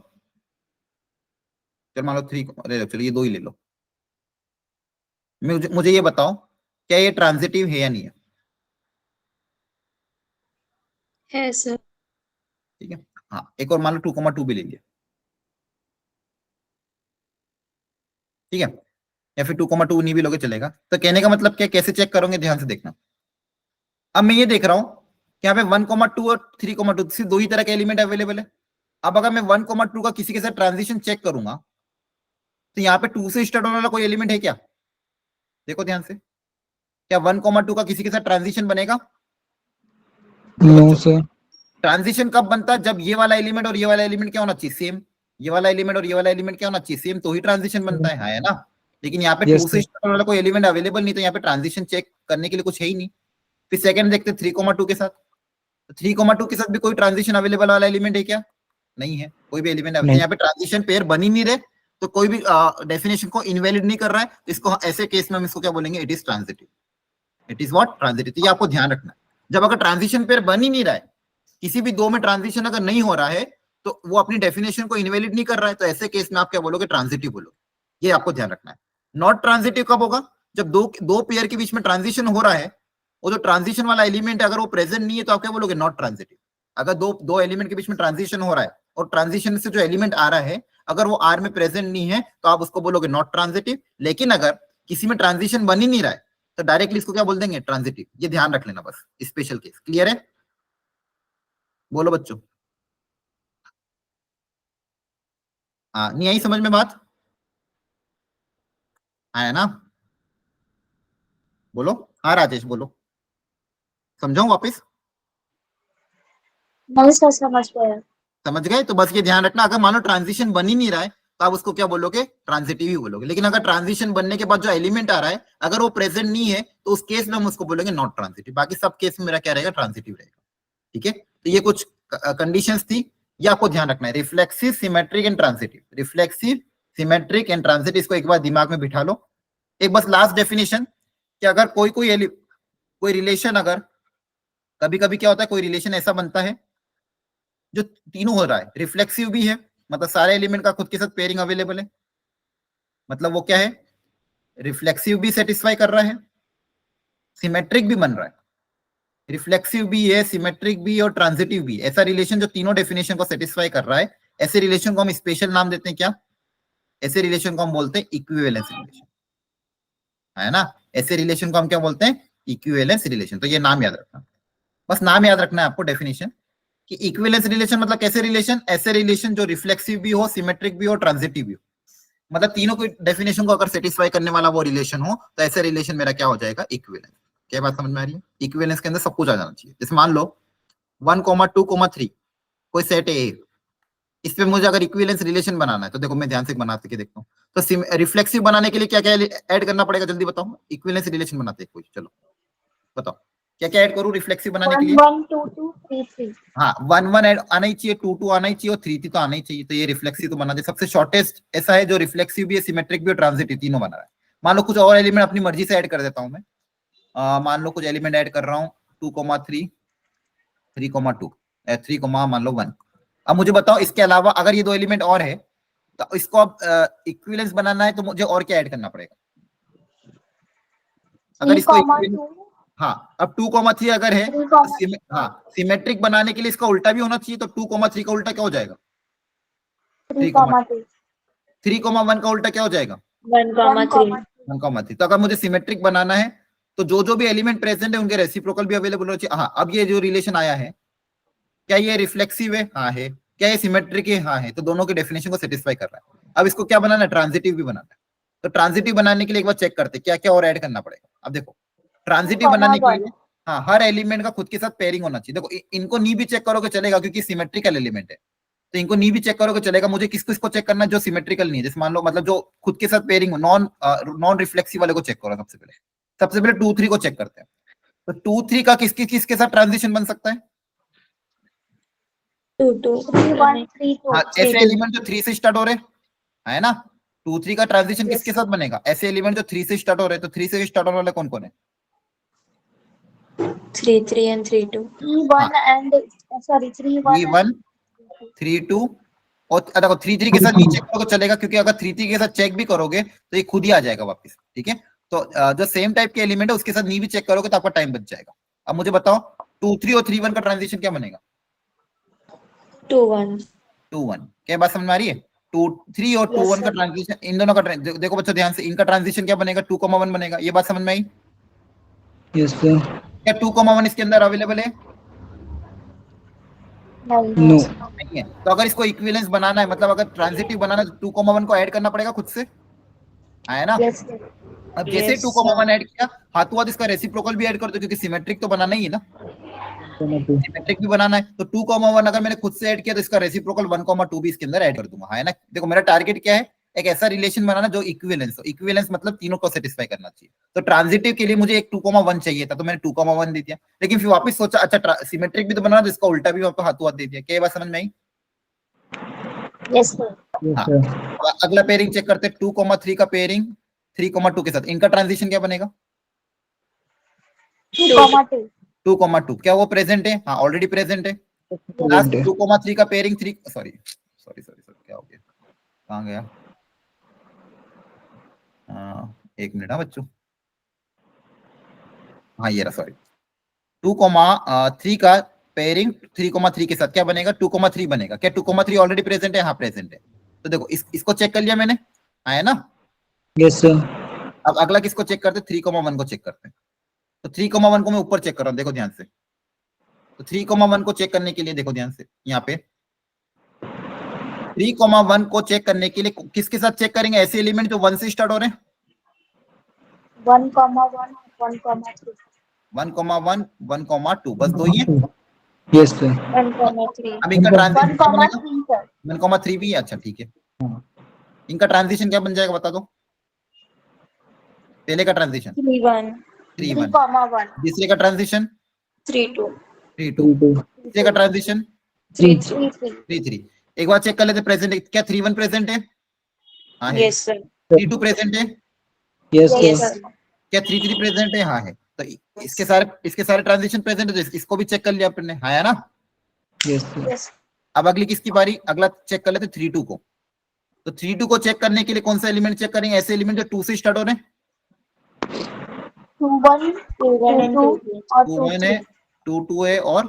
चल मान लो 3 ले लो, चलो ये 2 ही ले लो, मुझे ये बताओ क्या ये ट्रांजिटिव है या नहीं है? है सर। ठीक है, हाँ एक और मान लो 2,2 भी ले लिया, ठीक है, या फिर 2,2 नहीं भी लोगे चलेगा। तो कहने का मतलब क्या, कैसे चेक करोगे, ध्यान से देखना। अब मैं ये देख रहा हूं कि यहाँ पे 1,2 और 3,2 सिर्फ 2 ही तरह के एलिमेंट अवेलेबल है। अब अगर मैं 1,2 का किसी के साथ ट्रांजिशन चेक करूंगा तो यहाँ पे 2 से स्टार्ट होने वाला कोई एलिमेंट है क्या? देखो ध्यान से, क्या 1,2 का किसी के साथ ट्रांजिशन बनेगा? No sir. ट्रांजिशन कब बनता है? जब ये वाला एलिमेंट और ये वाला एलिमेंट क्या होना चाहिए, सेम। ये वाला एलिमेंट और ये वाला एलिमेंट क्या होना चाहिए, सेम, तो ही ट्रांजिशन बनता है, हाँ, है ना। लेकिन यहाँ पे Yes, 2 से sir. स्टार्ट होने वाला कोई एलिमेंट अवेलेबल नहीं, तो यहाँ पे ट्रांजिशन चेक करने के लिए कुछ है ही नहीं। फिर सेकंड देखते 3,2 के साथ, तो 3,2 के साथ भी कोई ट्रांजिशन अवेलेबल वाला एलिमेंट है क्या? नहीं है, कोई भी एलिमेंट नहीं। यहाँ पे ट्रांजिशन पेयर बन ही नहीं रहे, तो कोई भी डेफिनेशन को इनवैलिड नहीं कर रहा है, तो इसको ऐसे केस में हम इसको क्या बोलेंगे, it is transitive. It is what, transitive. तो ये आपको ध्यान रखना है, जब अगर ट्रांजिशन पेयर बन ही नहीं रहा है, किसी भी 2 में ट्रांजिशन अगर नहीं हो रहा है, तो वो अपनी डेफिनेशन को इनवैलिड नहीं कर रहा है, तो ऐसे केस में आप क्या बोलोगे, ट्रांजिटिव बोलोगे। ये आपको ध्यान रखना है। नॉट ट्रांजिटिव कब होगा? जब दो पेयर के बीच में ट्रांजिशन हो रहा है, वो जो ट्रांजिशन वाला एलिमेंट है अगर वो प्रेजेंट नहीं है, तो आप क्या बोलोगे, नॉट ट्रांजिटिव। अगर दो एलिमेंट के बीच में ट्रांजिशन हो रहा है और ट्रांजिशन से जो एलिमेंट आ रहा है अगर वो आर में प्रेजेंट नहीं है, तो आप उसको बोलोगे नॉट ट्रांजिटिव। लेकिन अगर किसी में ट्रांजिशन बन ही नहीं रहा है, तो डायरेक्टली इसको क्या बोल देंगे, ट्रांजिटिव। ये ध्यान रख लेना बस, स्पेशल केस। क्लियर है? बोलो बच्चों। हाँ, नहीं आई समझ में बात? आया ना? बोलो। हाँ राजेश बोलो, समझाऊं वापस? नहीं सर, समझ गया। समझ गए? तो बस ये ध्यान रखना, अगर मानो ट्रांजिशन बन ही नहीं रहा है, तो आप उसको क्या बोलोगे, ट्रांजिटिव ही बोलोगे। लेकिन अगर ट्रांजिशन बनने के बाद जो एलिमेंट आ रहा है अगर वो प्रेजेंट नहीं है, तो उस केस में हम उसको बोलेंगे नॉट ट्रांजिटिव। बाकी सब केस में मेरा क्या रहेगा, ट्रांजिटिव रहेगा। ठीक है, तो ये कुछ कंडीशंस थी, ये आपको ध्यान रखना है। Reflexive, symmetric and transitive. Reflexive, symmetric and transitive, इसको एक बार दिमाग में बिठा लो। एक बस लास्ट डेफिनेशन, कि अगर कोई रिलेशन, अगर कभी कभी क्या होता है, कोई रिलेशन ऐसा बनता है जो तीनों हो रहा है, रिफ्लेक्सिव भी है, मतलब सारे एलिमेंट का खुद के साथ पेयरिंग अवेलेबल है, मतलब वो क्या है, रिफ्लेक्सिव भी सेटिस्फाई कर रहा है, सिमेट्रिक भी बन रहा है। रिफ्लेक्सिव भी है, सिमेट्रिक भी और ट्रांजिटिव भी। ऐसा रिलेशन जो तीनों डेफिनेशन को सेटिस्फाई कर रहा है, ऐसे रिलेशन को हम स्पेशल नाम देते हैं क्या? ऐसे रिलेशन को हम बोलते हैं इक्विवेलेंस रिलेशन, है ना। ऐसे रिलेशन को हम क्या बोलते हैं, इक्विवेलेंस रिलेशन। तो ये नाम याद रखना, बस नाम याद रखना है आपको, डेफिनेशन कि इक्विवेलेंस रिलेशन मतलब कैसे रिलेशन, ऐसे रिलेशन जो रिफ्लेक्सिव भी हो, सिमेट्रिक भी हो, ट्रांजिटिव भी हो, मतलब तीनों की डेफिनेशन को अगर सेटिस्फाई करने वाला वो रिलेशन हो, तो ऐसे रिलेशन मेरा क्या हो जाएगा, इक्विवेलेंस। क्या बात समझ में आ रही है? इक्विवेलेंस के अंदर सब कुछ आ जाना चाहिए। जैसे मान लो 1,2,3 कोई सेट है, इस पे मुझे अगर इक्विवेलेंस रिलेशन बनाना है, तो देखो मैं ध्यान से बनाते के देखता हूँ। तो रिफ्लेक्सिव बनाने के लिए क्या क्या ऐड करना पड़ेगा, जल्दी बताओ। इक्विवेलेंस रिलेशन बनाते हैं कोई, चलो बताओ क्या क्या ऐड करूं रिफ्लेक्सिव बनाने के लिए? 1 1 2 2 3 3। हाँ, 1 1 आना ही चाहिए, 2 2 आना ही चाहिए और 3 3 तो आना ही चाहिए। तो ये रिफ्लेक्सिव तो बना दे। सबसे शॉर्टेस्ट ऐसा है जो रिफ्लेक्सिव भी है, सिमेट्रिक भी और ट्रांजिटिव तीनों बना रहा है। मान लो कुछ और एलिमेंट अपनी मर्जी से ऐड कर देता हूं मैं। मान लो कुछ एलिमेंट ऐड कर रहा हूँ 2,3 3,2 3, मान लो 1। अब मुझे बताओ इसके अलावा अगर ये 2 एलिमेंट और है, तो इसको अब इक्विवेलेंस बनाना है, तो मुझे और क्या ऐड करना पड़ेगा? अगर इसको 2 हाँ, अब 2,3 अगर है, 3, हाँ, सिमेट्रिक बनाने के लिए इसका उल्टा भी होना चाहिए। तो 2,3 का उल्टा क्या हो जाएगा? 3, 3,1 का उल्टा क्या हो जाएगा? 1,3। 1,3। तो अगर मुझे सिमेट्रिक बनाना है, तो जो भी एलिमेंट प्रेजेंट है उनके रेसिप्रोकल भी अवेलेबल होना चाहिए। हाँ, अब ये जो रिलेशन आया है, क्या ये रिफ्लेक्सिव है? हाँ है। क्या ये सिमेट्रिक है? हाँ है। तो दोनों के डेफिनेशन को सेटिस्फाई कर रहा है। अब इसको क्या बनाना है, ट्रांजिटिव भी बनाना है। तो ट्रांजिटिव बनाने के लिए एक बार चेक करते क्या क्या और ऐड करना पड़ेगा। अब देखो, ट्रांजिटिव बनाने के लिए हाँ, हर एलिमेंट का खुद के साथ पेयरिंग होना चाहिए। देखो इनको नी भी चेक करोगे चलेगा, क्योंकि सिमेट्रिकल एलिमेंट है, तो इनको नी भी चेक करोगे चलेगा। मुझे किसको इसको चेक करना है, जो सिमेट्रिकल नहीं है। जैसे मान लो, मतलब जो खुद के साथ पेयरिंग हो, नॉन रिफ्लेक्सिव वाले को चेक करो। सबसे पहले 2 3 को चेक करते हैं। तो 2 3 का किसके साथ ट्रांजिशन बन सकता है? 2 2 3 1 3 2। हाँ, ऐसे एलिमेंट जो 3 से स्टार्ट हो रहे है ना, 2 3 का ट्रांजिशन किसके साथ बनेगा? ऐसे एलिमेंट जो 3 से स्टार्ट हो रहे हैं। तो 3 से स्टार्ट होने वाले कौन कौन है? 3 3 and 3 2। 3 1 and sorry 3 1 3 1 3 2 और देखो 3 3 के साथ नहीं चेक करोगे चलेगा, क्योंकि अगर 3 3 के साथ चेक भी करोगे तो ये खुद ही आ जाएगा वापस, ठीक है। तो जो सेम टाइप के एलिमेंट है उसके साथ नहीं भी चेक करोगे तो आपका टाइम बच जाएगा। अब मुझे बताओ 2 3 और 3 1 का ट्रांजिशन क्या बनेगा? 2 1 2 1। क्या बात समझ में आ रही है? 2 3 और 2 Yes, 1 का sir. ट्रांजिशन, इन दोनों का देखो बच्चों ध्यान से, इनका ट्रांजिशन क्या बनेगा? 2 1 बनेगा। ये बात समझ में आई? Yes sir. क्या 2 1 इसके अंदर अवेलेबल है? नहीं नो नहीं है। तो अगर इसको इक्विवेलेंस बनाना है, मतलब अगर ट्रांजिटिव बनाना है, तो 2 1 को ऐड करना पड़ेगा खुद से, है ना? यस सर अब जैसे ही Yes, 2 1 ऐड किया, हाथों हाथ इसका रेसिप्रोकल भी ऐड कर दो, क्योंकि सिमेट्रिक तो बनाना ही है ना, सिमेट्रिक भी बनाना है। तो 2 1 अगर मैंने खुद से ऐड किया तो इसका रेसिप्रोकल 1 2 भी इसके अंदर ऐड कर दूंगा, है ना? देखो मेरा टारगेट क्या है, एक ऐसा रिलेशन बनाना जो इक्विवेलेंस हो। इक्विवेलेंस मतलब तीनों को सेटिस्फाई करना चाहिए। तो ट्रांजिटिव के लिए मुझे एक 2 1 चाहिए था, तो मैंने 2 1 दे दिया। लेकिन फिर वापस सोचा अच्छा सिमेट्रिक भी तो बनाना, तो इसका उल्टा भी वापस हाथों हाथ दे दिया। क्या ये बात समझ में आई? यस सर यस हाँ। सर। अगला पेयरिंग चेक करते हैं, 2 3 का पेयरिंग 3 2 के साथ, इनका ट्रांजिशन क्या बनेगा? 2 2 2 क्या वो प्रेजेंट है? हाँ ऑलरेडी प्रेजेंट है। लास्ट 2 3 का pairing 3 sorry sorry sorry sorry क्या हो गया, कहाँ गया? एक मिनट, हाँ बच्चों, हाँ ये रहा, सॉरी। 2 3 का पेयरिंग 3 3 के साथ क्या बनेगा? 2 3 बनेगा। क्या 2 3 ऑलरेडी प्रेजेंट है? हाँ प्रेजेंट है। तो देखो इसको चेक कर लिया मैंने, आया ना? Yes sir. अब अगला किसको चेक करते हैं? 3 1 को चेक करते हैं। तो 3 1 को मैं ऊपर चेक कर रहा हूँ, देखो ध्यान से। तो 3 1 को चेक करने के लिए देखो ध्यान से, यहाँ पे 3 1 को चेक करने के लिए किसके साथ चेक करेंगे? ऐसे एलिमेंट जो 1 से स्टार्ट हो रहे हैं। 1 1 3 1 1 2 बस दो ही है। Yes sir. 1 3 अब इनका 1 ट्रांजिशन क्या बनेगा? 3 सर 1 3 भी है, अच्छा ठीक है। इनका ट्रांजिशन क्या बन जाएगा बता दो? पहले का ट्रांजिशन 3 1 3 3 1, 1 दूसरे का ट्रांजिशन 3 2 3 2, तीसरे का ट्रांजिशन 3 3 3 3 3 3। एक बार चेक कर लेते प्रेजेंट, क्या 3 1 प्रेजेंट है? हाँ है। Yes, sir. 3 2 प्रेजेंट है? Yes Yes, sir. sir. क्या 3 3 प्रेजेंट है? हाँ है। तो इसके सारे ट्रांजिशन प्रेजेंट है, तो इसको भी चेक कर लिया अपने, हाँ है ना? Yes sir. यस अब अगली किसकी बारी? अगला चेक कर लेते 3 2 को। तो 3 2 को चेक करने के लिए कौन सा एलिमेंट चेक करेंगे? ऐसे एलिमेंट जो 2 से स्टार्ट हो रहे हैं। 2 1 2 and 2 2 और 2 2 1 है, 2 2 है और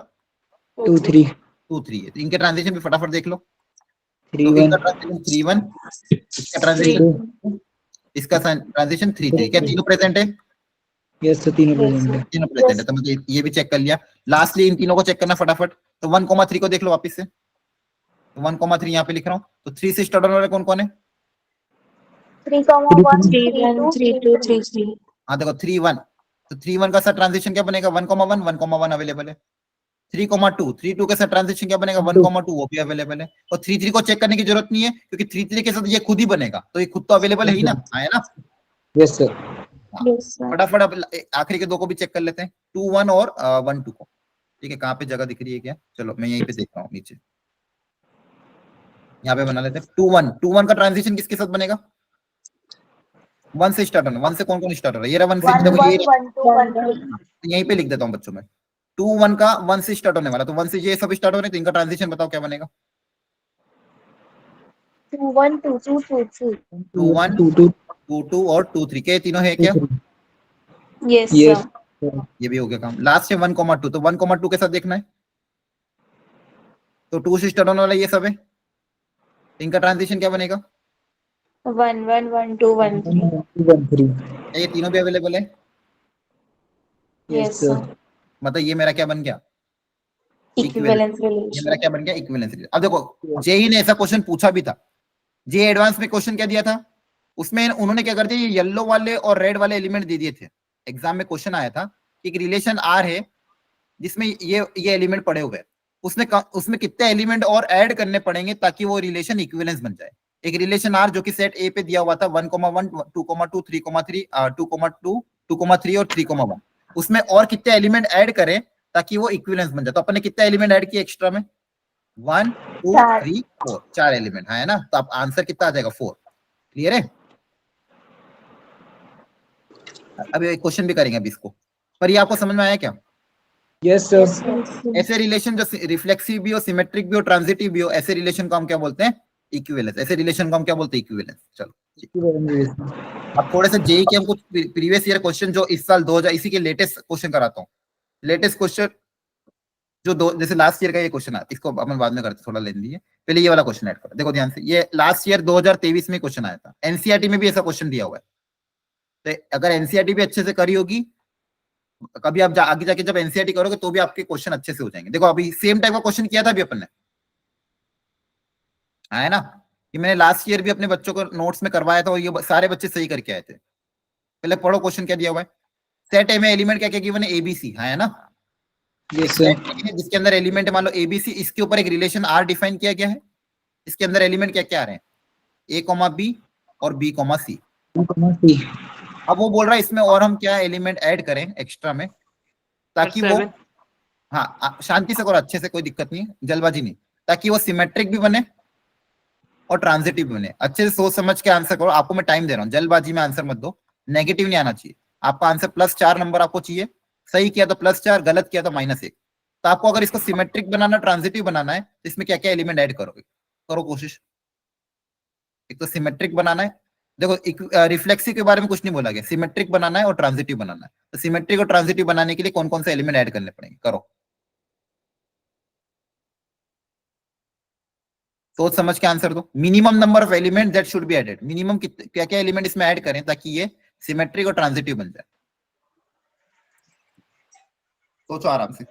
2 3 2 3 है। तो इनके ट्रांजिशन भी फटाफट देख लो। 3 तो 1 इनका ट्रांजिशन 3 1, इसका 3 ट्रांजिशन 2 इसका ट्रांजिशन 3 3। क्या तीनों प्रेजेंट है? Yes sir. तीनों Yes, प्रेजेंट है। sir. तीनों प्रेजेंट है, तो मुझे ये भी चेक कर लिया। लास्टली इन तीनों को चेक करना फटाफट। तो 1 3 को देख लो वापस से। तो 1 3 यहाँ पे लिख रहा हूँ। तो 3 से स्टार्ट होने वाले कौन कौन है? 3 1 3 3 1 2 3 2 3 3. हाँ देखो 3 1, तो 3 1 का साथ ट्रांजिशन क्या बनेगा? 1 1 अवेलेबल है। 3 3 2 के साथ ट्रांजिशन क्या बनेगा? 1 2 वो भी अवेलेबल है। और 3 3 को चेक करने की जरूरत नहीं है, क्योंकि 3 3 के साथ ये खुद ही बनेगा, तो ये खुद तो अवेलेबल है ही ना, है ना? Yes sir. Yes, sir. फटाफट अब आखिरी के दो को भी चेक कर लेते हैं, 2 1 और 1 2 को। ठीक है, कहाँ पे जगह दिख रही है क्या? चलो मैं यहीं पे देख रहा हूँ नीचे, यहाँ पे बना लेते हैं। 2 1 का ट्रांजिशन किसके साथ बनेगा? 1 से स्टार्ट होना। 1 से कौन कौन स्टार्ट हो रहा है? ये रहा 1 से, 1 देखो 1 ये 1 2 1 3 यहीं पे लिख देता हूँ बच्चों में। 2 1 का 1 से स्टार्ट होने वाला, तो 1 से ये सब स्टार्ट हो रहे हैं, तो इनका ट्रांजिशन बताओ क्या बनेगा? 2 1 2 2 2 3 2 1 2 2 2 2 और 2 3 के तीनों है क्या? Yes, yes sir. ये भी हो गया काम। लास्ट है 1 2, तो 1 2 के साथ देखना है। तो 2 से स्टार्ट होने वाला ये सब है, तो इनका ट्रांजिशन क्या बनेगा? 1 1 1 2 1 3. 1 3 क्या ये तीनों भी अवेलेबल है? Yes, yes sir. sir. मतलब ये मेरा क्या बन गया? Equivalence ये मेरा relation. क्या बन गया? Equivalence relation. अब देखो जेई ने ऐसा क्वेश्चन पूछा भी था। जे एडवांस में क्वेश्चन क्या दिया था? उसमें उन्होंने क्या कर दिया, ये येलो वाले और रेड वाले एलिमेंट दे दिए थे। एग्जाम में क्वेश्चन आया था कि एक रिलेशन आर है जिसमें ये एलिमेंट पड़े हुए हैं, उसमें कितने एलिमेंट और ऐड करने पड़ेंगे ताकि वो रिलेशन इक्विवेलेंस बन जाए। एक रिलेशन आर जो कि सेट ए पे दिया हुआ था 1 1 2 2 3 3 2 2 3 और 3 1, उसमें और कितने एलिमेंट ऐड करें ताकि वो इक्विवेलेंस बन जाए। तो अपन ने कितने एलिमेंट ऐड किए एक्स्ट्रा में? 1 2 चार। 3 4, 4 एलिमेंट है ना। तो अब आंसर कितना आ जाएगा? 4। क्लियर है? अब एक क्वेश्चन भी करेंगे अभी इसको, पर ये आपको समझ में आया क्या? Yes sir. Yes, sir. ऐसे रिलेशन जो रिफ्लेक्सिव भी हो, सिमेट्रिक भी हो, ट्रांजिटिव भी हो, ऐसे रिलेशन को हम क्या बोलते हैं? इक्विवेलेंस। ऐसे रिलेशन को हम क्या बोलते हैं? इक्विवेलेंस। चलो अब थोड़े से जेई के हम कुछ प्रीवियस ईयर क्वेश्चन जो इस साल 2000 इसी के लेटेस्ट क्वेश्चन कराता हूँ। लेटेस्ट क्वेश्चन जो दो जैसे लास्ट ईयर का ये क्वेश्चन आता, इसको अपन बाद में करते, थोड़ा लेंदी है। पहले ये वाला क्वेश्चन ऐड करो, देखो ध्यान से। ये लास्ट ईयर 2023 में क्वेश्चन आया था, एनसीईआरटी में भी ऐसा क्वेश्चन दिया हुआ है। तो अगर एनसीईआरटी भी अच्छे से करी होगी, कभी आप आगे जाके जब एनसीईआरटी करोगे तो भी आपके क्वेश्चन अच्छे से हो जाएंगे। देखो अभी सेम टाइप का क्वेश्चन किया था अभी अपन ने, है ना, कि मैंने लास्ट ईयर भी अपने बच्चों को नोट्स में करवाया था और ये सारे बच्चे सही करके आए थे। पहले पढ़ो क्वेश्चन क्या दिया हुआ है। सेट ए में एलिमेंट क्या क्या गिवन है? एबीसी, है ना। Yes set sir. है जिसके अंदर एलिमेंट है मान लो एबीसी, इसके ऊपर एक रिलेशन आर डिफाइन किया गया है। इसके अंदर एलिमेंट क्या क्या आ रहे हैं? ए कॉमा बी और बी कॉमा सी। अब वो बोल रहा है इसमें और हम क्या एलिमेंट ऐड करें एक्स्ट्रा में, ताकि वो, हाँ शांति से करो, अच्छे से, कोई दिक्कत नहीं, जल्दबाजी नहीं, ताकि वो सिमेट्रिक भी बने और ट्रांजिटिव भी बने। अच्छे से सोच समझ के आंसर करो। आपको मैं टाइम दे रहा हूँ, जल्दबाजी में आंसर मत दो, नेगेटिव नहीं आना चाहिए। आपका आंसर +4 नंबर आपको चाहिए, सही किया तो +4, गलत किया तो -1। तो आपको अगर इसको सिमेट्रिक बनाना, ट्रांजिटिव बनाना है तो इसमें क्या क्या एलिमेंट ऐड करोगे? करो कोशिश। एक तो सिमेट्रिक बनाना है, देखो रिफ्लेक्सिव के बारे में कुछ नहीं बोला गया, सिमेट्रिक बनाना है और ट्रांजिटिव बनाना है। तो सिमेट्रिक और ट्रांजिटिव बनाने के लिए कौन कौन से एलिमेंट ऐड करने पड़ेंगे? करो, सोच समझ के आंसर दो। Minimum number of element that should be added, minimum क्या क्या एलिमेंट इसमें ऐड करें ताकि ये सिमेट्रिक और ट्रांजिटिव बन जाए? सोचो आराम से।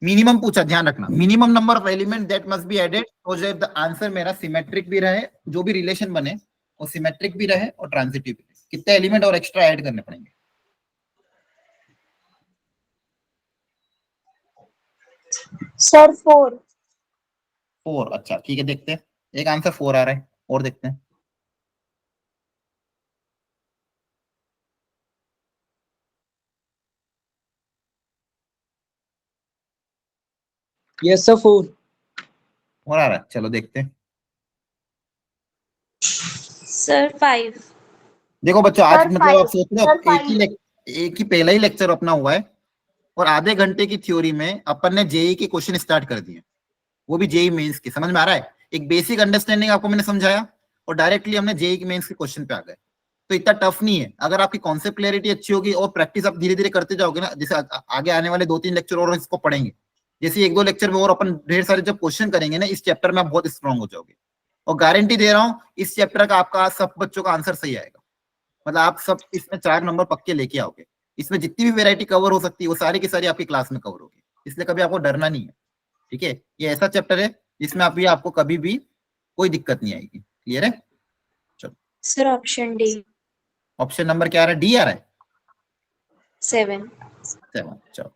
मिनिमम पूछा, ध्यान रखना, minimum number of element that must be added, और जब द आंसर मेरा सिमेट्रिक भी रहे, जो भी रिलेशन बने वो सिमेट्रिक भी रहे और ट्रांजिटिव भी रहे। कितने एलिमेंट और एक्स्ट्रा ऐड करने पड़ेंगे? Sir, 4. 4। अच्छा ठीक है, देखते हैं। एक आंसर 4 आ रहा है, और देखते हैं। Yes sir 4। और आ रहा है, चलो देखते हैं। Sir, 5. देखो बच्चों, आज Sir, मतलब आप 5. सोच रहे Sir, हो five. एक ही पहला ही लेक्चर अपना हुआ है और आधे घंटे की थ्योरी में अपन ने जेई के क्वेश्चन स्टार्ट कर दिए, वो भी जेई मेंस के। समझ में आ रहा है? एक बेसिक अंडरस्टैंडिंग आपको मैंने समझाया और डायरेक्टली हमने जेई के मेंस के क्वेश्चन पे आ गए। तो इतना टफ नहीं है, अगर आपकी कॉन्सेप्ट क्लैरिटी अच्छी होगी और प्रैक्टिस आप धीरे धीरे करते जाओगे ना, जैसे आगे आने वाले 2-3 लेक्चर और इसको पढ़ेंगे, जैसे 1-2 लेक्चर में और अपन ढेर सारे जब क्वेश्चन करेंगे ना इस चैप्टर में, आप बहुत स्ट्रांग हो जाओगे। और गारंटी दे रहा हूँ इस चैप्टर का आपका सब बच्चों का आंसर सही आएगा। मतलब आप सब इसमें 4 नंबर पक्के लेके आओगे। इसमें जितनी भी वैरायटी कवर हो सकती है वो सारी की सारी आपकी क्लास में कवर होगी, इसलिए कभी आपको डरना नहीं है। ठीक है, ये ऐसा चैप्टर है जिसमें आपको कभी भी कोई दिक्कत नहीं आएगी। क्लियर है? चलो, Sir, option D. Option number क्या आ रहा है? डी आ रहा है। 7. 7। चलो,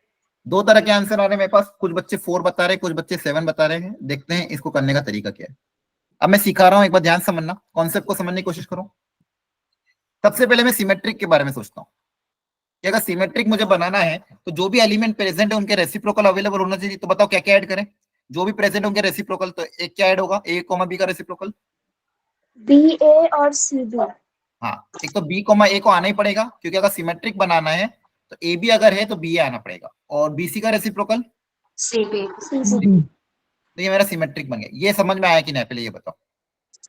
2 तरह के आंसर आ रहे हैं मेरे पास, कुछ बच्चे 4 बता रहे हैं, कुछ बच्चे 7 बता रहे हैं। देखते हैं इसको करने का तरीका क्या है। अब मैं सिखा रहा हूँ, एक बार ध्यान समझना, कॉन्सेप्ट को समझने की कोशिश करो। सबसे पहले मैं सिमेट्रिक के बारे में सोचता हूँ कि अगर सिमेट्रिक मुझे बनाना है तो जो भी एलिमेंट प्रेजेंट है उनके रेसिप्रोकल अवेलेबल होना चाहिए। तो बताओ क्या क्या ऐड करें? जो भी प्रेजेंट होंगे रेसिप्रोकल, तो एक क्या ऐड होगा? ए कॉमा बी का रेसिप्रोकल। B, A और C, B. हाँ, एक तो बी कॉमा ए को आना ही पड़ेगा, क्योंकि अगर सिमेट्रिक बनाना है तो ए बी अगर है तो बी ए आना पड़ेगा। और बीसी का रेसिप्रोकल, CB. C, B. तो ये मेरा सिमेट्रिक बन गया। ये समझ में आया कि नहीं? पहले ये बताओ,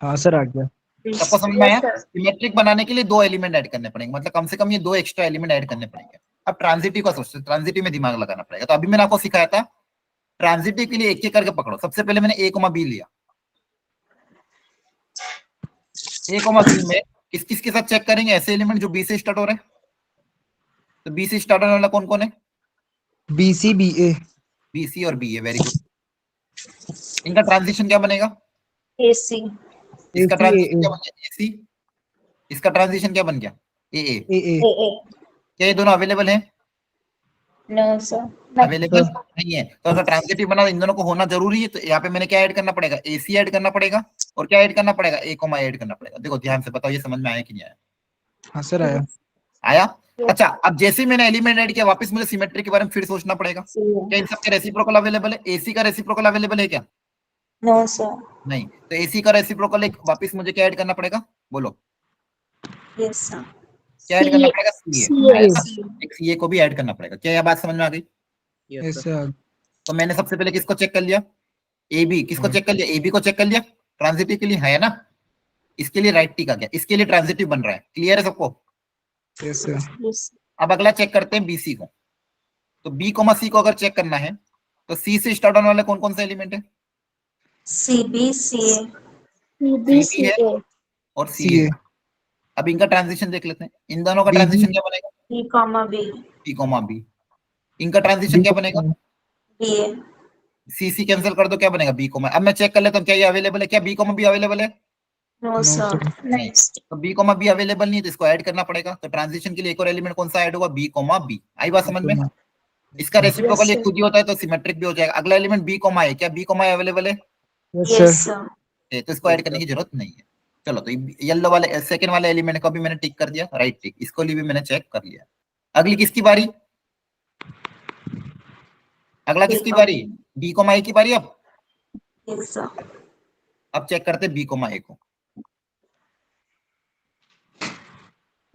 हाँ सर आ गया। सबको समझ में आया? Yes, sir. सिमेट्रिक बनाने के लिए 2 एलिमेंट ऐड करने पड़ेंगे, मतलब कम से कम ये 2 एक्स्ट्रा एलिमेंट ऐड करने पड़ेंगे। अब ट्रांजिटिव का सोचते, ट्रांजिटिव में दिमाग लगाना पड़ेगा। तो अभी मैंने आपको सिखाया था ट्रांजिटिव के लिए एक एक करके पकड़ो। सबसे पहले मैंने ए कॉमा बी लिया। ए कॉमा बी में किस किस के साथ चेक करेंगे? ऐसे एलिमेंट जो बी से स्टार्ट हो रहे हैं। तो बी से स्टार्ट होने वाला कौन कौन है? BC BA। बीसी और बी ए, वेरी गुड। इनका ट्रांजिशन क्या बनेगा? AC. इसका AC ट्रांजिशन AA। क्या बन गया? एसी। इसका ट्रांजिशन क्या बन गया? ए ए। AA। AA. क्या ये दोनों अवेलेबल है? No, sir. अवेलेबल नहीं है। तो अगर ट्रांजिटिव बना इन दोनों को होना जरूरी है, तो यहाँ पे मैंने क्या ऐड करना पड़ेगा? एसी ऐड करना पड़ेगा। और क्या ऐड करना पड़ेगा? ए कॉमा ऐड करना पड़ेगा। देखो ध्यान से बताओ, ये समझ में आया कि नहीं आया? हाँ सर आया। आया? अच्छा, अब जैसे ही मैंने एलिमेंट ऐड किया, वापस मुझे सिमेट्री के बारे में फिर सोचना पड़ेगा। क्या इन सबके रेसिप्रोकल अवेलेबल है? एसी का रेसिप्रोकल अवेलेबल है क्या? No, sir. नहीं। तो एसी का रेसिप्रोकल एक वापस मुझे क्या ऐड करना पड़ेगा? बोलो। Yes, sir. क्या ऐड करना पड़ेगा? सी ए। CA। एक सी ए को भी ऐड करना पड़ेगा। क्या ये बात समझ में आ गई? Yes sir. तो मैंने सबसे पहले किसको चेक कर लिया? A B. किसको हाँ। चेक कर लिया? ए बी को चेक कर लिया। ट्रांजिटिव के लिए है ना, इसके लिए राइट टिक आ गया, इसके लिए ट्रांजिटिव बन रहा है। क्लियर है सबको? Yes sir. अब अगला चेक करते हैं बीसी को। तो बी कोमा सी को अगर चेक करना है तो सी से स्टार्ट होने वाले कौन कौन से एलिमेंट है? CB CA CB सी है CA और सी CA। है। अब इनका ट्रांजिशन देख लेते हैं। इन दोनों का BB। ट्रांजिशन क्या बनेगा? B, B comma B. इनका ट्रांजिशन क्या बनेगा? BA सी सी कैंसिल कर दो, क्या बनेगा? B comma. अब मैं चेक कर लेता हूँ क्या ये अवेलेबल है, क्या बी कोमा बी अवेलेबल है? No no sir sir. नहीं। तो बी कोमा बी अवेलेबल नहीं है तो इसको ऐड करना पड़ेगा। तो ट्रांजिशन के लिए एक और एलिमेंट कौन सा ऐड होगा? B comma B. आई बात समझ में? इसका रेसिप्रोकल Yes, एक खुद ही होता है तो सिमेट्रिक भी हो जाएगा। अगला एलिमेंट बी कोमा है, क्या बी कोमा अवेलेबल है? Yes Yes sir. sir तो इसको ऐड करने की जरूरत नहीं है। चलो, तो येलो वाले सेकंड वाले एलिमेंट को भी मैंने टिक कर दिया, राइट टिक। इसको लिए भी मैंने चेक कर लिया। अगली किसकी बारी? अगला किसकी बारी? बी कोमा ए की बारी। अब Yes sir चेक करते हैं बी कोमा ए को।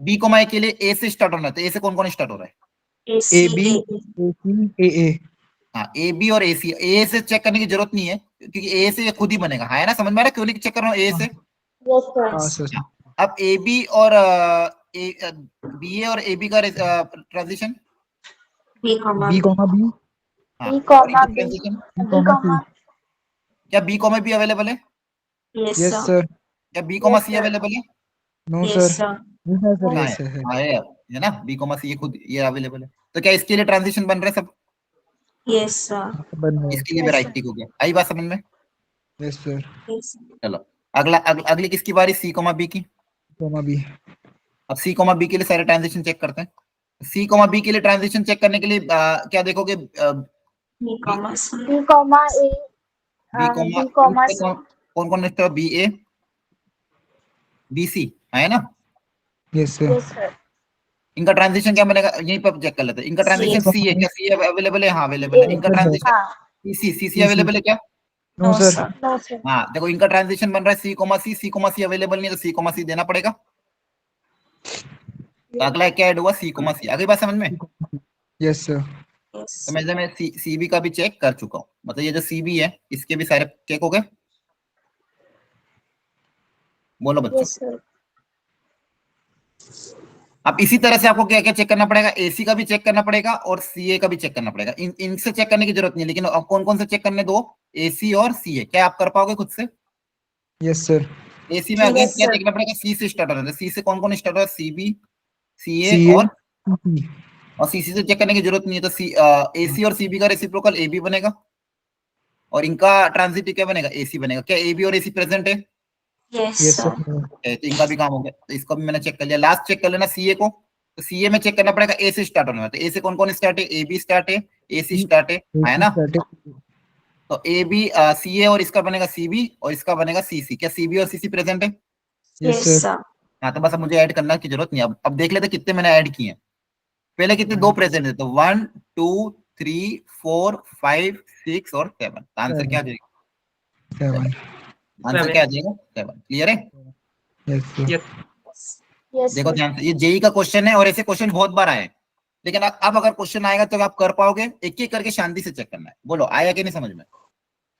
बी कोमा ए के लिए ए से स्टार्ट होना है, तो ए से कौन कौन स्टार्ट हो रहा है? AB AC AA। हाँ, ए बी और ए सी। ए से चेक करने की जरूरत नहीं है क्योंकि ए से ये खुद ही बनेगा। है ना, समझ में आ रहा है क्यों नहीं चेक कर रहा हूँ ए से? yes sir. हाँ सर। अब ए बी और बी ए और ए बी का transition. B comma B B comma B। हाँ, B comma और B. Transition B comma comma क्या बी कोमा बी अवेलेबल है? Yes yes sir sir. क्या B comma Yes, C sir. Available है? No Yes sir. sir है sir. कहाँ yes है? है। हाँ, है ना, बी कोमा सी ये खुद ये अवेलेबल है। तो क्या इसके लिए ट्रांजिशन बन रहा है सब? Yes sir बन रहा है। इसके लिए भी Yes, राइट sir. टिक हो गया। आई बात समझ में? Yes sir. Yes चलो, अगली किसकी बारी? सी कोमा बी की। comma B। अब सी कोमा बी के लिए सारे ट्रांजिशन चेक करते हैं। सी कोमा बी के लिए ट्रांजिशन चेक करने के लिए क्या देखोगे? B comma C B comma A. B comma B comma C. कौन कौन है? बी ए बी सी है ना। Yes sir. Yes sir. इनका ट्रांजिशन क्या बनेगा? यहीं पर चेक कर लेते हैं। इनका ट्रांजिशन C सी है, क्या सी अवेलेबल है? हाँ अवेलेबल है। इनका Yes, sir. ट्रांजिशन हाँ. सी सी CC। अवेलेबल है क्या? No No sir. sir No sir. हाँ, देखो इनका ट्रांजिशन बन रहा है C comma C. C comma C available नहीं है तो सी कोमा सी देना पड़ेगा। तो अगला क्या ऐड हुआ? C comma C. आगे बात समझ में? Yes sir. Yes तो मैं सी बी का भी चेक कर चुका हूँ। मतलब ये जो सी बी है इसके भी सारे चेक हो गए। बोलो बच्चों। Yes sir. अब इसी तरह से आपको क्या क्या चेक करना पड़ेगा? एसी का भी चेक करना पड़ेगा और सीए का भी चेक करना पड़ेगा। इनसे चेक करने की जरूरत नहीं है, लेकिन अब कौन कौन से चेक करने? दो, एसी और सीए। क्या आप कर पाओगे खुद से? Yes sir. एसी में अगेन Yes, क्या sir. देखना पड़ेगा? सी से स्टार्ट होना है। सी से कौन कौन स्टार्ट हो रहा है? सीबी, सीए CA और सीसी से चेक करने की जरूरत नहीं है। तो एसी और सीबी का रेसिप्रोकल एबी बनेगा और इनका ट्रांजिटिव क्या बनेगा? एसी बनेगा। क्या एबी और एसी प्रेजेंट है? Yes yes sir sir. तो इनका भी काम हो गया। तो इसको भी मैंने चेक कर लिया। लास्ट चेक कर लेना सीए को। तो सीए में चेक करना पड़ेगा ए से स्टार्ट होने में। तो ए से कौन कौन स्टार्ट है? ए बी स्टार्ट है, ए सी स्टार्ट है ना। तो ए बी सीए और इसका बनेगा सीबी और इसका बनेगा सीसी। क्या सीबी और सीसी प्रेजेंट है? Yes yes sir. sir हाँ, तो बस अब मुझे ऐड करने की जरूरत नहीं है। अब देख लेते कितने मैंने ऐड किए हैं। पहले कितने? दो प्रेजेंट है। तो 1 2 3 4 5 6 और 7। आंसर क्या आ जाएगा? 7। आंसर क्या आ जाएगा? 7। क्लियर है? Yes sir. Yes देखो sir. ध्यान से, ये जेई का क्वेश्चन है और ऐसे क्वेश्चन बहुत बार आए हैं। लेकिन अब अगर क्वेश्चन आएगा तो आप कर पाओगे। एक एक करके शांति से चेक करना है। बोलो, आया कि नहीं समझ में?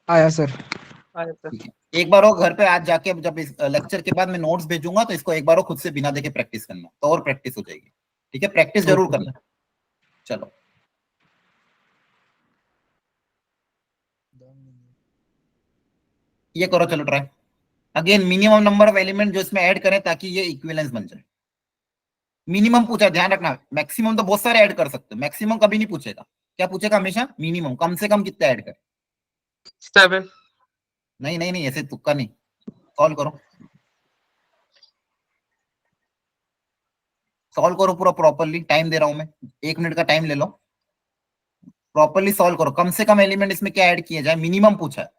आया सर। ठीक है, एक बार वो घर पे आज जाके, जब इस लेक्चर के बाद मैं नोट्स भेजूंगा तो इसको एक बार वो खुद से बिना देखे प्रैक्टिस करना, तो और प्रैक्टिस हो जाएगी। ठीक है, प्रैक्टिस जरूर ओके। करना। चलो, ये करो। चलो try again. Minimum number of element जो इसमें ऐड करें ताकि ये इक्विवेलेंस बन जाए। मिनिमम पूछा, ध्यान रखना। मैक्सिमम तो बहुत सारे ऐड कर सकते हो, मैक्सिमम कभी नहीं पूछेगा। क्या पूछेगा? हमेशा मिनिमम, कम से कम कितना ऐड करें। 7 नहीं नहीं नहीं, ऐसे तुक्का नहीं। सॉल्व करो, सॉल्व करो पूरा प्रॉपरली। टाइम दे रहा हूं मैं, 1 मिनट का टाइम ले लो। प्रॉपरली सॉल्व करो। कम से कम एलिमेंट इसमें क्या ऐड किया जाए, मिनिमम पूछा है।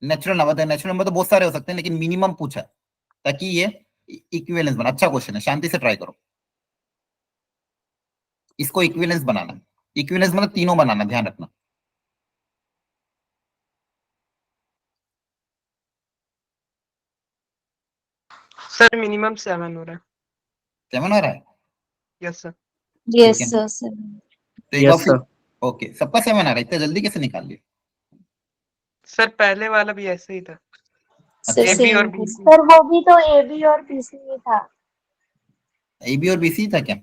नेचुरल नंबर, नेचुरल नंबर तो बहुत सारे हो सकते हैं, लेकिन मिनिमम पूछा है ताकि ये इक्विवेलेंस बना। अच्छा क्वेश्चन है, शांति से ट्राई करो। इसको इक्विवेलेंस बनाना। इक्विवेलेंस मतलब तीनों बनाना, ध्यान रखना। सर मिनिमम 7 हो रहा है। 7 आ रहा है। Yes sir. Yes, है। sir. 7. तो एक बार फिर ओके, सबका 7 आ रहा है, इतना जल्दी कैसे निकाल लिया? सर पहले वाला भी ऐसे ही था। Sir, ए बी और same. बी। सर वो भी तो ए बी और पी सी ही था। ए बी और बी सी था क्या?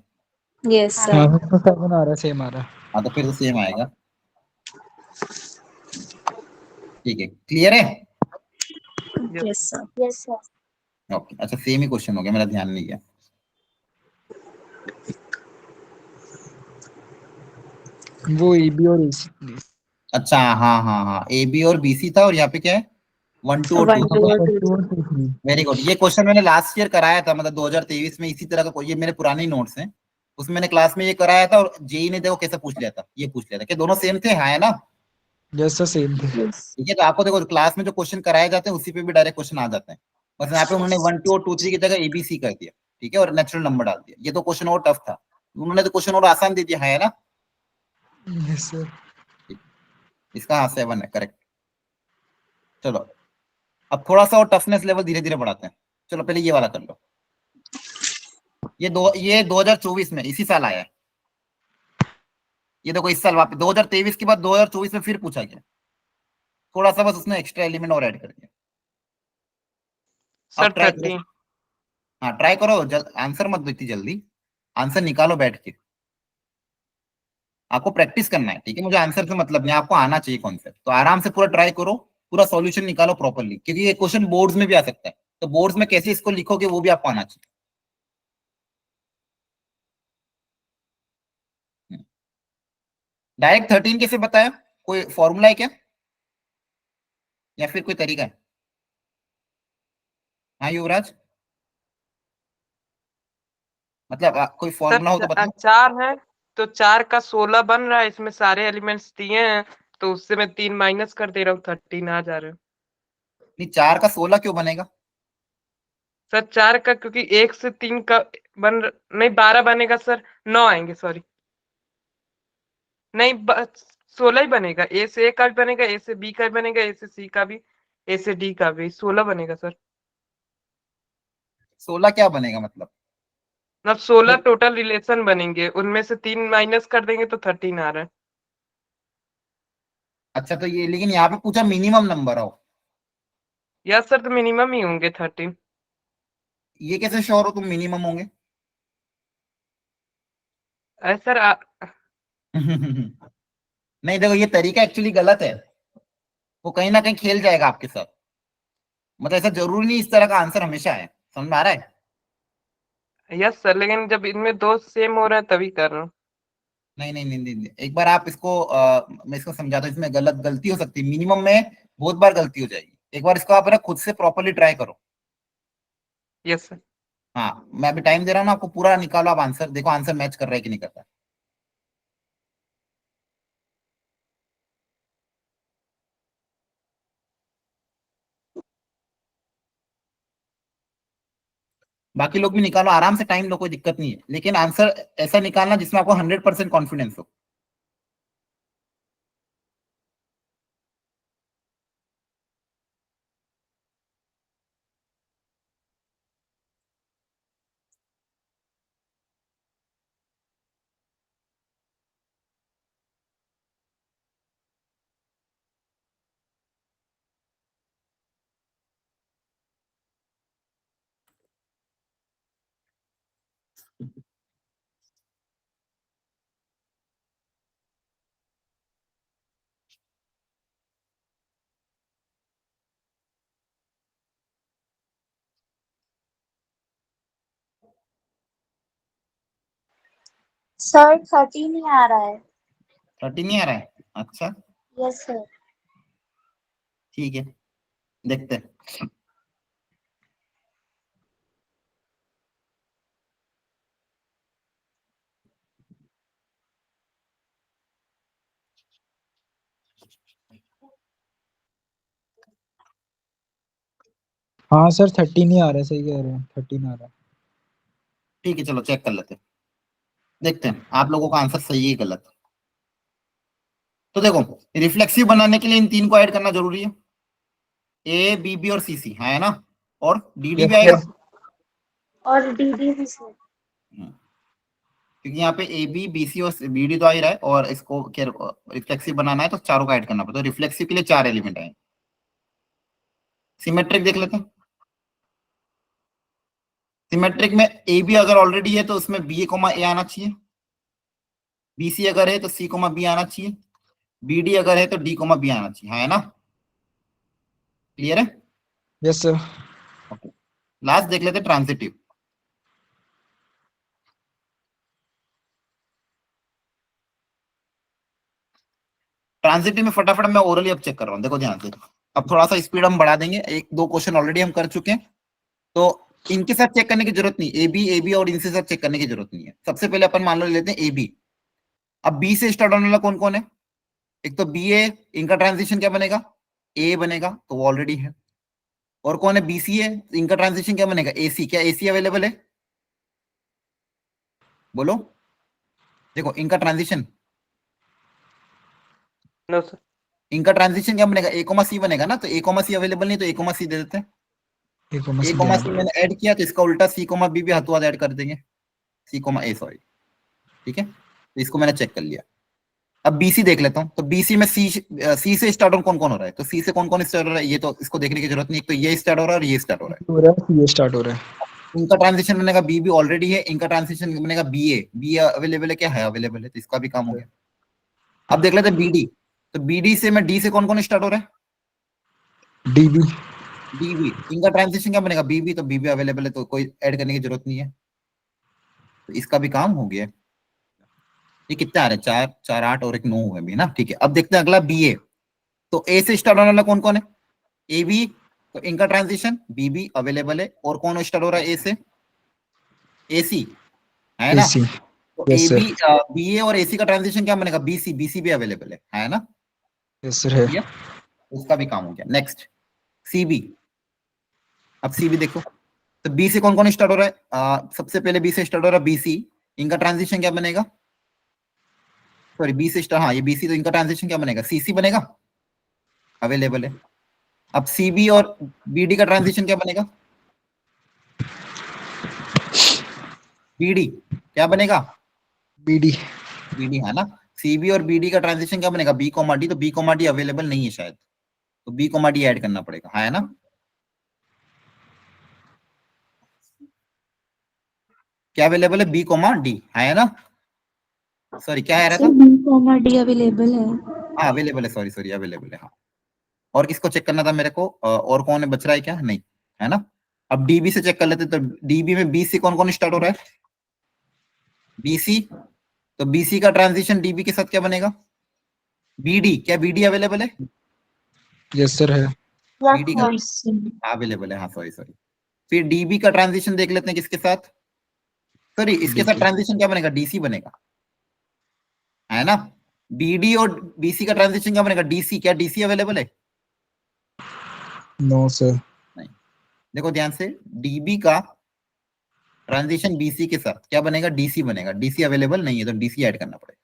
Yes, हाँ। sir. हाँ सर, 7 आ रहा है, सेम आ रहा है। हाँ तो फिर तो सेम आएगा। ठीक है, क्लियर है? Yes, sir. Yes sir. Okay, अच्छा सेम ही क्वेश्चन हो गया, मेरा ध्यान नहीं गया। वो AB और AC। अच्छा हाँ हाँ हाँ, ए बी और बी सी था, और यहाँ पे क्या है? 1 2 और 2। 1, 2 और 2. 2 और 2 3। Very good. ये क्वेश्चन मैंने लास्ट ईयर कराया था, मतलब 2023 में, इसी तरह का। ये मेरे पुराने नोट्स हैं, उसमें मैंने क्लास में ये कराया था, और जेई ने देखो कैसे पूछ लिया था, ये पूछ लिया था कि दोनों सेम थे, हाँ है ना? यस सर, सेम थे। Yes. ठीक है, तो आपको देखो क्लास में जो क्वेश्चन कराए जाते हैं उसी पे भी डायरेक्ट क्वेश्चन आ जाते हैं, बस यहाँ पे उन्होंने 1 2 और 2 3 की जगह एबीसी कर दिया। ठीक है, और नेचुरल नंबर डाल दिया। ये तो क्वेश्चन और टफ था, उन्होंने तो क्वेश्चन और आसान दे दिया, है ना? Yes sir. इसका हाँ 7 है, करेक्ट। चलो अब थोड़ा सा और टफनेस लेवल धीरे धीरे बढ़ाते हैं। चलो पहले ये वाला कर लो। ये 2024 में इसी साल आया है। ये देखो इस साल वापस 2023 के बाद 2024 में फिर पूछा गया, थोड़ा सा बस उसने एक्स्ट्रा एलिमेंट और ऐड कर दिया। सर अब ट्राई 13। करो। हाँ ट्राई करो, आंसर मत दो इतनी जल्दी, आंसर निकालो बैठ के। आपको प्रैक्टिस करना है, ठीक है? मुझे आंसर से मतलब नहीं, आपको आना चाहिए कॉन्सेप्ट। तो आराम से पूरा ट्राई करो, पूरा सॉल्यूशन निकालो प्रॉपर्ली, क्योंकि ये क्वेश्चन बोर्ड्स में भी आ सकता है। तो बोर्ड्स में कैसे इसको लिखोगे वो भी आपको आना चाहिए। डायरेक्ट 13 कैसे बताया? कोई फॉर्मूला है क्या, या फिर कोई तरीका है? हाँ युवराज, मतलब कोई सर फॉर्मूला हो तो बताओ। 4 है तो 4 का 16 बन रहा है, इसमें सारे एलिमेंट्स दिए हैं, तो उससे मैं 3 माइनस कर दे रहा हूँ, 13 आ जा रहा है। नहीं 4 का 16 क्यों बनेगा? सर 4 का क्योंकि 1 से 3 का नहीं 12 बनेगा सर, 9 आएंगे सॉरी। नहीं 16 ही बनेगा, ए से ए का भी बनेगा, ए से बी का भी बनेगा, ए से सी का भी, ए से डी का भी, 16 बनेगा सर। 16 क्या बनेगा मतलब? मतलब 16 टोटल रिलेशन बनेंगे, उनमें से 3 माइनस कर देंगे तो 13 आ रहा है। अच्छा तो ये, लेकिन यहाँ पे पूछा मिनिमम नंबर हो, यस सर, तो मिनिमम ही होंगे 13। ये कैसे श्योर हो तुम मिनिमम होंगे? सर नहीं देखो, ये तरीका एक्चुअली गलत है, वो कहीं ना कहीं खेल जाएगा आपके साथ। मतलब ऐसा जरूरी नहीं इस तरह का आंसर हमेशा है, समझ में आ रहा है? यस सर, लेकिन जब इनमें दो सेम हो रहा है तभी कर रहा हूँ। नहीं नहीं नहीं, नहीं, नहीं। एक बार आप इसको मैं इसको समझाता हूँ, इसमें गलती हो सकती है, मिनिमम में बहुत बार गलती हो जाएगी। एक बार इसको आप ना खुद से प्रॉपरली ट्राई करो। Yes sir. हाँ मैं अभी टाइम दे रहा हूँ ना आपको, पूरा निकालो आप आंसर, देखो आंसर मैच कर रहा है कि नहीं कर रहा है। बाकी लोग भी निकालो, आराम से टाइम लो, कोई दिक्कत नहीं है, लेकिन आंसर ऐसा निकालना जिसमें आपको 100% कॉन्फिडेंस हो। सर 13 ही आ रहा है। 30 नहीं आ रहा है? अच्छा यस सर। ठीक है, देखते हैं। हाँ सर, 13 ही आ रहा है, सही कह रहे हैं, 13 आ रहा है। ठीक है चलो चेक कर लेते हैं, देखते हैं आप लोगों का आंसर सही है गलत। तो देखो रिफ्लेक्सिव बनाने के लिए इन तीन को ऐड करना जरूरी है, ए बी बी और सी सी, है ना? और डी डी भी यस आएगा। सर। और डीडी भी सर। क्योंकि यहाँ पे ए बी बी सी और बी डी तो आ ही रहा है, और इसको क्या रिफ्लेक्सिव बनाना है तो चारों का ऐड करना पड़ता है। रिफ्लेक्सिव के लिए 4 एलिमेंट आए। सिमेट्रिक देख लेते हैं। सिमेट्रिक में ए बी अगर ऑलरेडी है तो उसमें बी ए कोमा ए आना चाहिए, बी सी अगर है तो सी कोमा बी आना चाहिए, बी डी अगर है तो डी कोमा बी आना चाहिए, है ना? क्लियर है? Yes sir. ओके, लास्ट देख लेते हैं ट्रांजिटिव। ट्रांजिटिव में फटाफट मैं ओरली अब चेक कर रहा हूँ, देखो ध्यान से। अब थोड़ा सा स्पीड हम बढ़ा देंगे, 1-2 क्वेश्चन ऑलरेडी हम कर चुके हैं, तो इनके साथ चेक करने की जरूरत नहीं। ए बी और इनके साथ चेक करने की जरूरत नहीं है। सबसे पहले अपन मान लो लेते हैं ए बी। अब बी से स्टार्ट होने वाला कौन कौन है? एक तो बी ए, इनका ट्रांजिशन क्या बनेगा? ए बनेगा, तो वो ऑलरेडी है। और कौन है? बी सी है, इनका ट्रांजिशन क्या बनेगा? ए सी। क्या ए सी अवेलेबल है? बोलो। देखो इनका ट्रांजिशन, नो सर। इनका ट्रांजिशन क्या बनेगा? ए कोमा सी बनेगा ना, तो ए कोमा सी अवेलेबल नहीं, तो ए कोमा सी दे देते हैं। ए कोमा सी मैंने ऐड किया, तो इसका उल्टा सी कोमा बी भी हाथों हाथ ऐड कर देंगे। सी कोमा ए, सॉरी, ठीक है, तो इसको मैंने चेक कर लिया। अब बीसी देख लेता हूं, तो बीसी में सी से स्टार्ट कौन कौन हो रहा है? तो सी से कौन कौन स्टार्ट हो रहा है ये तो इसको देखने की जरूरत नहीं। एक तो ये स्टार्ट हो रहा है और ये स्टार्ट हो रहा है। ये स्टार्ट हो रहा है। इनका ट्रांजिशन बनेगा बी ऑलरेडी है, इनका ट्रांजिशन बनेगा बी ए अवेलेबल है, क्या है? अवेलेबल है, तो इसका भी काम हो गया। अब देख लेते हैं बीडी। तो बीडी से मैं डी से कौन कौन स्टार्ट हो रहा है? डीबी। डीबी, इनका ट्रांजिशन क्या बनेगा? बीबी, तो बीबी अवेलेबल है, तो कोई ऐड करने की जरूरत नहीं है, तो इसका भी काम हो गया। ये कितने आ रहे हैं? 4 4 8 और एक 9 है भी ना, ठीक है। अब देखते हैं अगला बी ए। तो ए से स्टार्ट होने वाला कौन कौन है? ए बी, तो इनका ट्रांजिशन बीबी अवेलेबल है। और कौन स्टार्ट हो रहा है ए से? ए सी, है ना? तो ए यस बी बी ए और ए सी का ट्रांजिशन क्या बनेगा? बी सी भी अवेलेबल है ना? यस सर है। उसका भी काम हो गया। Next C B. अब सी बी देखो, तो बी से कौन कौन स्टार्ट हो रहा है? सबसे पहले बी से स्टार्ट हो रहा है बी सी, इनका ट्रांजिशन क्या बनेगा? सॉरी, बी से स्टार्ट, हाँ ये बी सी, तो इनका ट्रांजिशन क्या बनेगा? सी सी बनेगा, अवेलेबल है। अब सी बी और बी डी का ट्रांजिशन क्या बनेगा? बी डी क्या बनेगा? बीडी। बीडी, है ना? सी बी और बी डी का ट्रांजिशन क्या बनेगा? बी कोमा डी, तो बी कोमा डी अवेलेबल नहीं है शायद, तो बी कोमा डी ऐड करना पड़ेगा, है ना? क्या अवेलेबल है? बी कोमा डी, है ना? सॉरी, क्या आ रहा था? डी अवेलेबल है। हाँ अवेलेबल है, सॉरी अवेलेबल है, हाँ। और किसको चेक करना था मेरे को? और कौन है? बच रहा है क्या? नहीं, है ना? अब डीबी से चेक कर लेते, तो डीबी में बी से कौन कौन स्टार्ट हो रहा है? बीसी, तो बीसी का ट्रांजिशन डीबी के साथ क्या बनेगा? बीडी। क्या बीडी अवेलेबल है? यस सर है। बीडी का अवेलेबल है, हाँ सॉरी। फिर डीबी का ट्रांजिशन देख लेते हैं किसके साथ? सॉरी, इसके साथ ट्रांजिशन क्या बनेगा? डीसी बनेगा, है ना? बीडी और बीसी का ट्रांजिशन क्या बनेगा? डीसी। क्या डीसी अवेलेबल है? No sir. नहीं। देखो ध्यान से, डीबी का ट्रांजिशन बीसी के साथ क्या बनेगा? डीसी बनेगा। डीसी अवेलेबल नहीं है, तो डीसी ऐड करना पड़ेगा।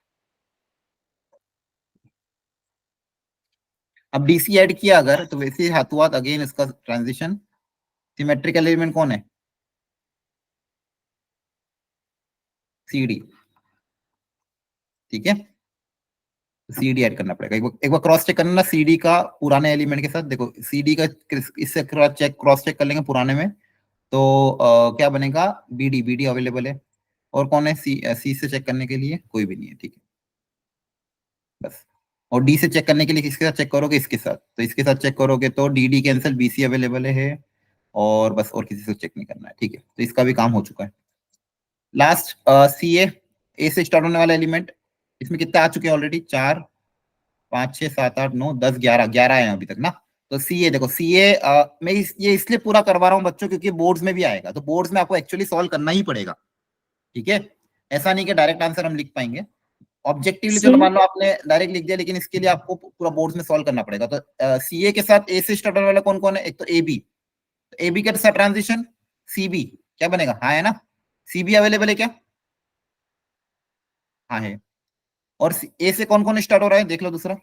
अब डीसी ऐड किया अगर, तो वैसे ही हाथों हाथ अगेन इसका ट्रांजिशन। सिमेट्रिकल एलिमेंट कौन है? सीडी, ठीक है, सीडी ऐड करना पड़ेगा। एक बार क्रॉस चेक करना ना सीडी का पुराने एलिमेंट के साथ। देखो सीडी का इससे क्रॉस चेक कर लेंगे पुराने में, तो क्या बनेगा? बीडी, बीडी अवेलेबल है। और कौन है? सी से चेक करने के लिए कोई भी नहीं है, ठीक है, बस। और डी से चेक करने के लिए किसके साथ चेक करोगे? इसके साथ, तो इसके साथ चेक करोगे तो D D cancel, BC available है, और बस, और किसी से चेक नहीं करना है, ठीक है, तो इसका भी काम हो चुका है। लास्ट सी ए से स्टार्ट होने वाला एलिमेंट, इसमें कितने आ चुके हैं ऑलरेडी? 4 5 6 7 8 9 10 11 आए हैं अभी तक ना। तो सी ए, देखो सी ए मैं ये इसलिए पूरा करवा रहा हूँ बच्चों, क्योंकि बोर्ड्स में भी आएगा, तो बोर्ड्स में आपको एक्चुअली सॉल्व करना ही पड़ेगा, ठीक है? ऐसा नहीं कि डायरेक्ट आंसर हम लिख पाएंगे। ऑब्जेक्टिवली चलो मान लो आपने डायरेक्ट लिख दिया, लेकिन इसके लिए आपको पूरा बोर्ड्स में सॉल्व करना पड़ेगा। तो सीए के साथ ए से स्टार्ट होने वाला कौन कौन है? एक तो ए बी, ए बी के साथ ट्रांजिशन सीबी क्या बनेगा? हाँ है ना? सीबी अवेलेबल है क्या? हाँ है। और ए से कौन कौन स्टार्ट हो रहा है? देख लो दूसरा,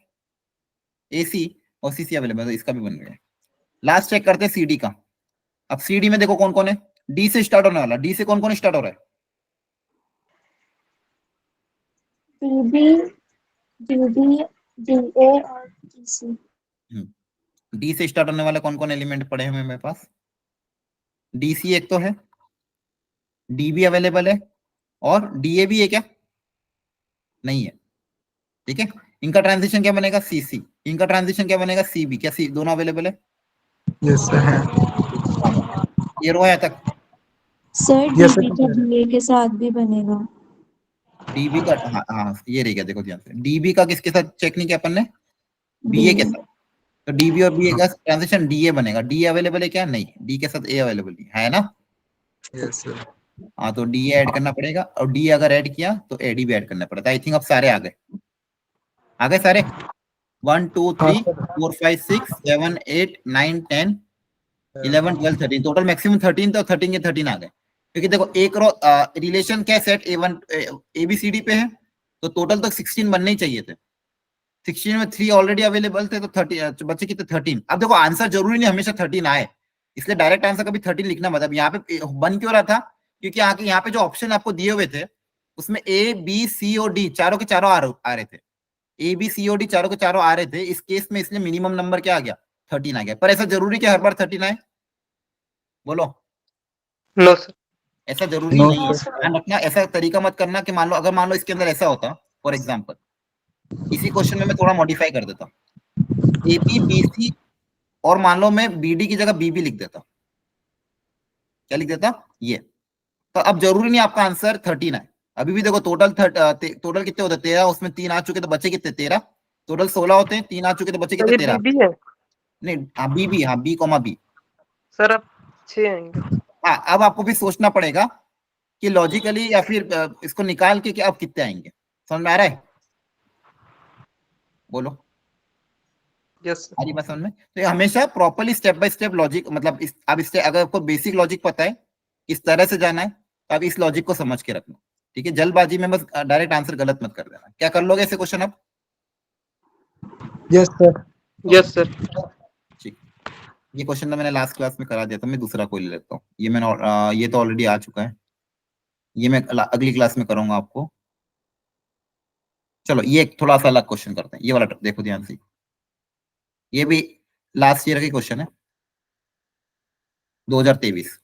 ए सी और सी सी अवेलेबल है, तो इसका भी बन गया। लास्ट चेक करते हैं सीडी का। अब सीडी में देखो कौन कौन है? डी से स्टार्ट होने वाला, डी से कौन कौन स्टार्ट हो रहा है? DB, DD, DA और DC। डी से स्टार्ट होने वाले कौन कौन एलिमेंट पड़े हुए मेरे पास? डीसी एक तो है, डीबी अवेलेबल है, और डीए भी है क्या? नहीं है। ठीक है, इनका ट्रांजिशन क्या बनेगा? सीसी। इनका ट्रांजिशन क्या बनेगा? सीबी। क्या सी दोनों अवेलेबल है? यस सर है। ये रो है तक। सर Yes, sir, DB का sir. DA के साथ भी बनेगा। डीबी का, हाँ हाँ ये रह गया, देखो ध्यान से। डीबी का किसके साथ चेक नहीं किया अपन ने? बीए के साथ। तो डीबी और बीए का ट्रांजिशन डीए बनेगा। डी अवेलेबल है क्या? नहीं। डी के साथ ए अवेलेबल है ना? Yes sir. हाँ, तो डी ऐड करना पड़ेगा, और डी अगर ऐड किया तो एडी भी ऐड करना पड़ेगा। आई थिंक अब सारे आ गए सारे। 1 2 3 4 5 6 7 8 9 10 11 12 13, टोटल मैक्सिमम 13, तो 13 के 13 आ गए। क्योंकि देखो एक रो रिलेशन क्या सेट A1 ABCD पे है, तो टोटल तो 16 बनने ही चाहिए थे। 16 में 3 ऑलरेडी अवेलेबल थे, तो 30 बच्चे कितने? 13। अब देखो आंसर जरूरी नहीं हमेशा 13 आए, इसलिए डायरेक्ट आंसर कभी 13 लिखना मतलब। यहाँ पे बन क्यों रहा था? क्योंकि यहाँ पे जो ऑप्शन आपको दिए हुए थे उसमें A B C और D चारों के चारों आ रहे थे। A B C और D चारों के चारों आ रहे थे इस केस में, इसलिए मिनिमम नंबर क्या आ गया? 13 आ गया। पर ऐसा जरूरी क्या हर बार 13 आए? बोलो। No sir. ऐसा जरूरी No, नहीं है, sir. ध्यान रखना। ऐसा तरीका मत करना कि मान लो इसके अंदर ऐसा होता, फॉर एग्जाम्पल इसी क्वेश्चन में मैं थोड़ा मॉडिफाई कर देता, AB BC और मान लो मैं BD की जगह BB लिख देता। क्या लिख देता? ये। तो अब जरूरी नहीं आपका आंसर 13 है। अभी भी देखो टोटल कितने होते? 13, उसमें 3 आ चुके तो बचे कितने? 13। टोटल 16 होते हैं, 3 आ चुके तो बचे सर कितने? ये 13। बीबी है नहीं हाँ बीबी, हाँ बी कॉमा बी। सर, अब 6 आएंगे। हाँ, अब आपको भी सोचना पड़ेगा कि लॉजिकली या फिर इसको निकाल के कि अब कितने आएंगे। समझ में आ रहा है? बोलो। Yes sir. आ रही बात समझ में? तो ये हमेशा properly step by step logic, मतलब अब इससे अगर आपको बेसिक लॉजिक पता है किस तरह से जाना है, तो अब इस लॉजिक को समझ के रखना। ठीक है, जल्दबाजी में बस डायरेक्ट आंसर गलत मत कर देना। क्या कर लोगे ऐसे क्वेश्चन अब? Yes sir. Yes sir. ठीक, ये क्वेश्चन तो मैंने लास्ट क्लास में करा दिया था, मैं दूसरा कोई ले लेता हूँ। ये तो ऑलरेडी आ चुका है, ये मैं अगली क्लास में करूंगा आपको। चलो ये एक थोड़ा सा अलग क्वेश्चन करते हैं, ये वाला देखो ध्यान से। ये भी लास्ट ईयर का क्वेश्चन है, 2023।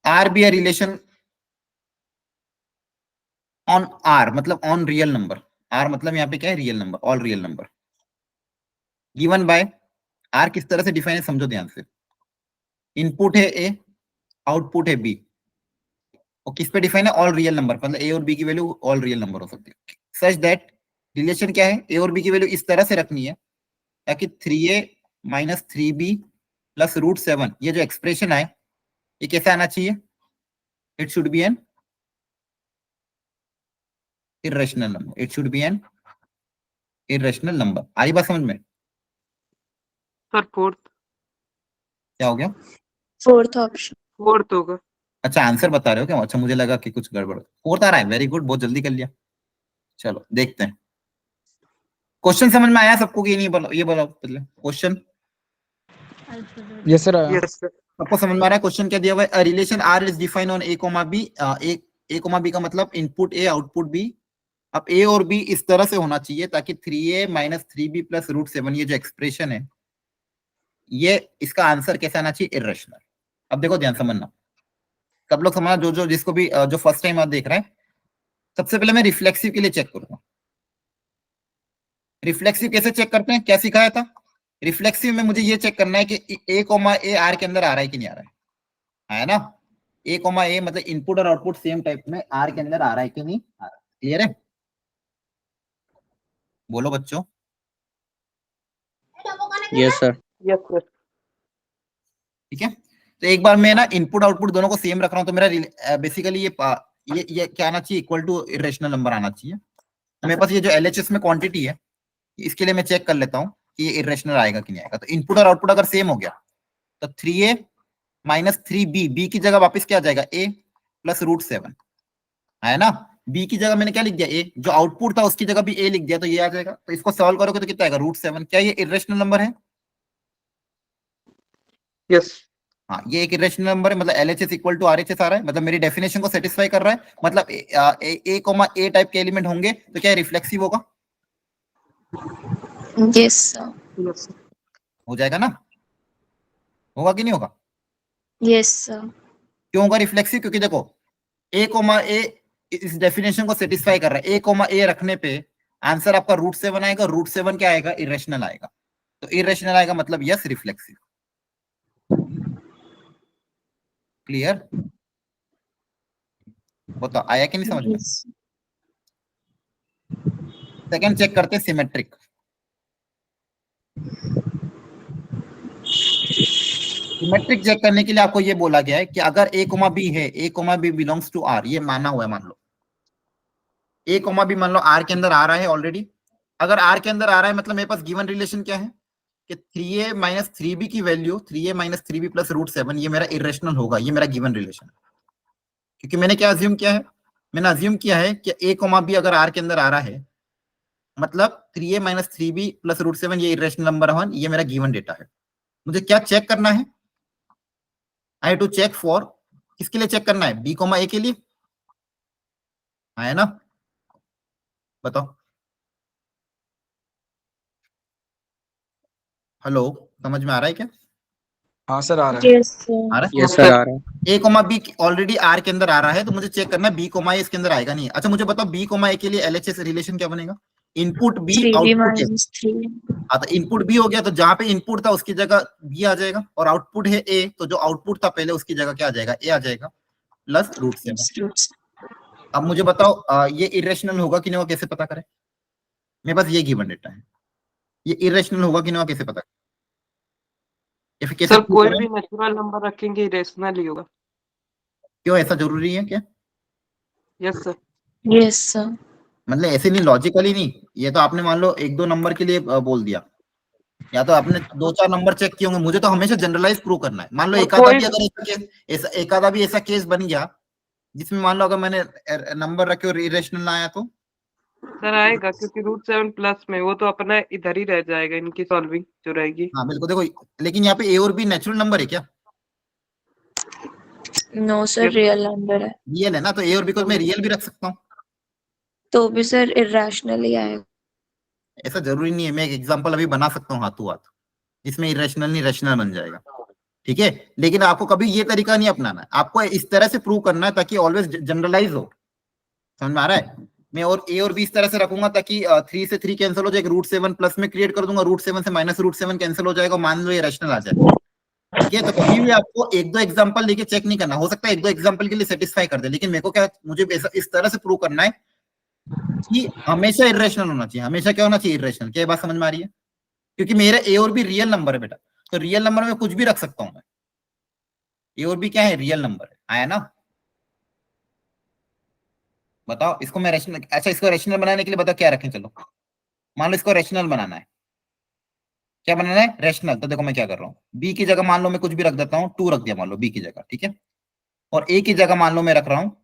R be a relation on R, मतलब ऑन रियल नंबर। आर मतलब यहाँ पे क्या है? Real number, all real number given by R. किस तरह से डिफाइन है समझो ध्यान से। इनपुट है ए, आउटपुट है बी, और किस पे डिफाइन है? ऑल रियल नंबर, मतलब ए और बी की वैल्यू ऑल रियल नंबर हो सकती है। सच दैट रिलेशन क्या है? ए और बी की वैल्यू इस तरह से रखनी है ताकि 3a माइनस 3b प्लस √7, ये जो एक्सप्रेशन है ये कैसा आना चाहिए? It should be an irrational number. It should be an irrational number. आ रही बात समझ में? सर फोर्थ क्या हो गया? Fourth option. फोर्थ होगा। अच्छा आंसर बता रहे हो क्या? अच्छा मुझे लगा कि कुछ गड़बड़। फोर्थ आ रहा है, वेरी गुड, बहुत जल्दी कर लिया। चलो देखते हैं। क्वेश्चन समझ में आया सबको कि नहीं? बोलो, ये बोलो पहले question. Yes sir. Yes sir. सबको समझ में आ रहा है? क्वेश्चन क्या दिया हुआ है? Relation R is define on A comma B. A comma B का मतलब इनपुट ए आउटपुट बी। अब ए और बी इस तरह से होना चाहिए ताकि 3a माइनस 3b प्लस √7, ये जो एक्सप्रेशन है ये इसका आंसर कैसा आना चाहिए? इरेशनल। अब देखो ध्यान समझना, सब लोग समझना, जो जो जिसको भी जो फर्स्ट टाइम आप देख रहे हैं। सबसे पहले मैं रिफ्लेक्सिव के लिए चेक करूंगा। रिफ्लेक्सिव कैसे चेक करते हैं? क्या सिखाया था? रिफ्लेक्सिव में मुझे ये चेक करना है कि ए कोमा ए आर के अंदर आ रहा है कि नहीं आ रहा है ना? ए कोमा ए मतलब इनपुट और आउटपुट सेम टाइप में आर के अंदर आ रहा है कि नहीं आ रहा है। क्लियर है? बोलो बच्चों। Yes sir. Yes sir. ठीक है, तो एक बार मैं ना इनपुट आउटपुट दोनों को सेम रख रहा हूं, तो मेरा बेसिकली ये क्या आना चाहिए? इक्वल टू इरेशनल नंबर आना चाहिए। तो मेरे पास ये जो LHS में क्वांटिटी है, इसके लिए मैं चेक कर लेता हूं कि ये इरेशनल आएगा कि नहीं आएगा। तो इनपुट और आउटपुट अगर सेम हो गया तो 3a माइनस 3b, बी की जगह वापस क्या आ जाएगा? a, प्लस रूट 7 है ना। बी की जगह मैंने क्या लिख दिया, ए, जो आउटपुट था उसकी जगह भी ए लिख दिया, तो ये आ जाएगा। तो इसको सॉल्व करोगे तो कितना आएगा, रूट 7। क्या ये इरेशनल नंबर है? यस हाँ, ये एक इरेशनल नंबर है, मतलब LHS इक्वल टू RHS आ रहा है, मतलब मेरी डेफिनेशन को सेटिस्फाई कर रहा है। मतलब ए टाइप के एलिमेंट होंगे तो क्या रिफ्लेक्सिव होगा? Yes, sir. यस हो जाएगा ना, होगा कि नहीं होगा? Yes, sir. क्यों होगा रिफ्लेक्सिव? क्योंकि देखो ए इस डेफिनेशन को सेटिस्फाई कर रहा है। ए रखने पे आंसर आपका रूट 7 आएगा। रूट 7 क्या आएगा, इरेशनल आएगा। तो इरेशनल आएगा मतलब यस रिफ्लेक्सिव। क्लियर? बताओ आया कि नहीं समझ में? Yes. सेकंड चेक करते हैं, सिमेट्रिक। सिमेट्रिक चेक करने के लिए आपको ये बोला गया है कि अगर a, b है, a, b belongs to r, ये माना हुआ है, मान लो a, b मान लो r के अंदर आ रहा है ऑलरेडी। अगर r के अंदर आ रहा है मतलब मेरे पास गिवन रिलेशन क्या है कि 3a माइनस 3b की value 3a minus 3b plus root 7, ये मेरा इरेशनल होगा। ये मेरा गिवन रिलेशन है, क्योंकि मैंने क्या अज्यूम किया है, मैंने अज्यूम किया है कि a, b अगर r के अंदर आ रहा है मतलब 3a minus 3b plus root 7 ये इरेशनल नंबर 1, ये मेरा गिवन डेटा है। मुझे क्या चेक करना है, आई टू चेक फॉर, किसके लिए चेक करना है, b, a के लिए, है ना? बताओ। हेलो, समझ में आ रहा है क्या? हाँ सर आ रहा है। Yes, sir. आ रहा है? यस सर आ रहा है। a, b ऑलरेडी r के अंदर आ रहा है, तो मुझे चेक करना है b, a इसके अंदर आएगा नहीं। अच्छा मुझे बताओ b, a के लिए LHS रिलेशन क्या बनेगा, input b 3b output a। minus 3. हाँ, तो इनपुट b हो गया, तो जहां पे इनपुट था उसकी जगह b आ जाएगा, और आउटपुट है a, तो जो आउटपुट था पहले उसकी जगह क्या आ जाएगा, a आ जाएगा प्लस रूट 7। Roots. अब मुझे बताओ ये इरेशनल होगा कि नहीं होगा, कैसे पता करें? मेरे पास ये गिवन डेटा है, ये इरेशनल होगा कि नहीं होगा, कैसे पता करें? या फिर कैसे सर prove कोई करें? भी नेचुरल नंबर रखेंगे इरेशनल ही होगा। क्यों ऐसा जरूरी है क्या? Yes sir Yes, sir. मतलब ऐसे नहीं, लॉजिकली नहीं, ये तो आपने मान लो 1-2 नंबर के लिए बोल दिया, या तो आपने 2-4 नंबर चेक किए होंगे। मुझे तो हमेशा जनरलाइज प्रूव करना है। मान लो और एक आधा कोई भी अगर ऐसा केस, एक आधा भी ऐसा केस बन गया जिसमें मान लो अगर मैंने नंबर रखे और इरेशनल ना आया तो सर आएगा, क्योंकि रूट 7 प्लस में वो तो अपना इधर ही रह जाएगा, इनकी सॉल्विंग जो रहेगी। हाँ बिल्कुल। देखो लेकिन यहाँ पे ए और बी नेचुरल नंबर है क्या? No, sir. Yes. Real number है. रियल है ना, तो ए और बी को मैं रियल भी रख सकता हूँ। तो भी सर irrational ही आएगा. ऐसा जरूरी नहीं है, मैं एक एग्जांपल अभी बना सकता हूँ हाथों हाथ जिसमें इरेशनल नहीं रैशनल बन जाएगा, ठीक है? लेकिन आपको कभी ये तरीका नहीं अपनाना है, आपको इस तरह से प्रूव करना है ताकि ऑलवेज जनरलाइज हो। समझ में आ रहा है? मैं और ए और बी इस तरह से रखूंगा ताकि 3 से 3 कैंसिल हो जाए, रूट 7 प्लस में क्रिएट कर दूंगा, रूट 7 से माइनस रूट 7 कैंसिल हो जाएगा, मान लो ये रैशनल आ जाए, ठीक है? तो कभी भी आपको 1-2 एग्जांपल लेके चेक नहीं करना। हो सकता है 1-2 एग्जांपल के लिए सेटिस्फाई कर दे, लेकिन मेरे को क्या, मुझे इस तरह से प्रूव करना है कि हमेशा इरेशनल होना चाहिए। हमेशा क्या होना चाहिए, इरेशनल। क्या बात समझ में आ रही है? क्योंकि मेरा ए और बी रियल नंबर है बेटा, तो रियल नंबर में कुछ भी रख सकता हूं मैं। ए और बी क्या है, रियल नंबर है, आया ना? बताओ इसको मैं रैशनल, अच्छा इसको रैशनल बनाने के लिए बताओ क्या रखें। चलो मान लो इसको रैशनल बनाना है, क्या बनाना है, रैशनल। तो देखो मैं क्या कर रहा हूँ, बी की जगह मान लो मैं कुछ भी रख देता हूँ, 2 रख दिया मान लो बी की जगह, ठीक है? और ए की जगह मान लो मैं रख रहा हूँ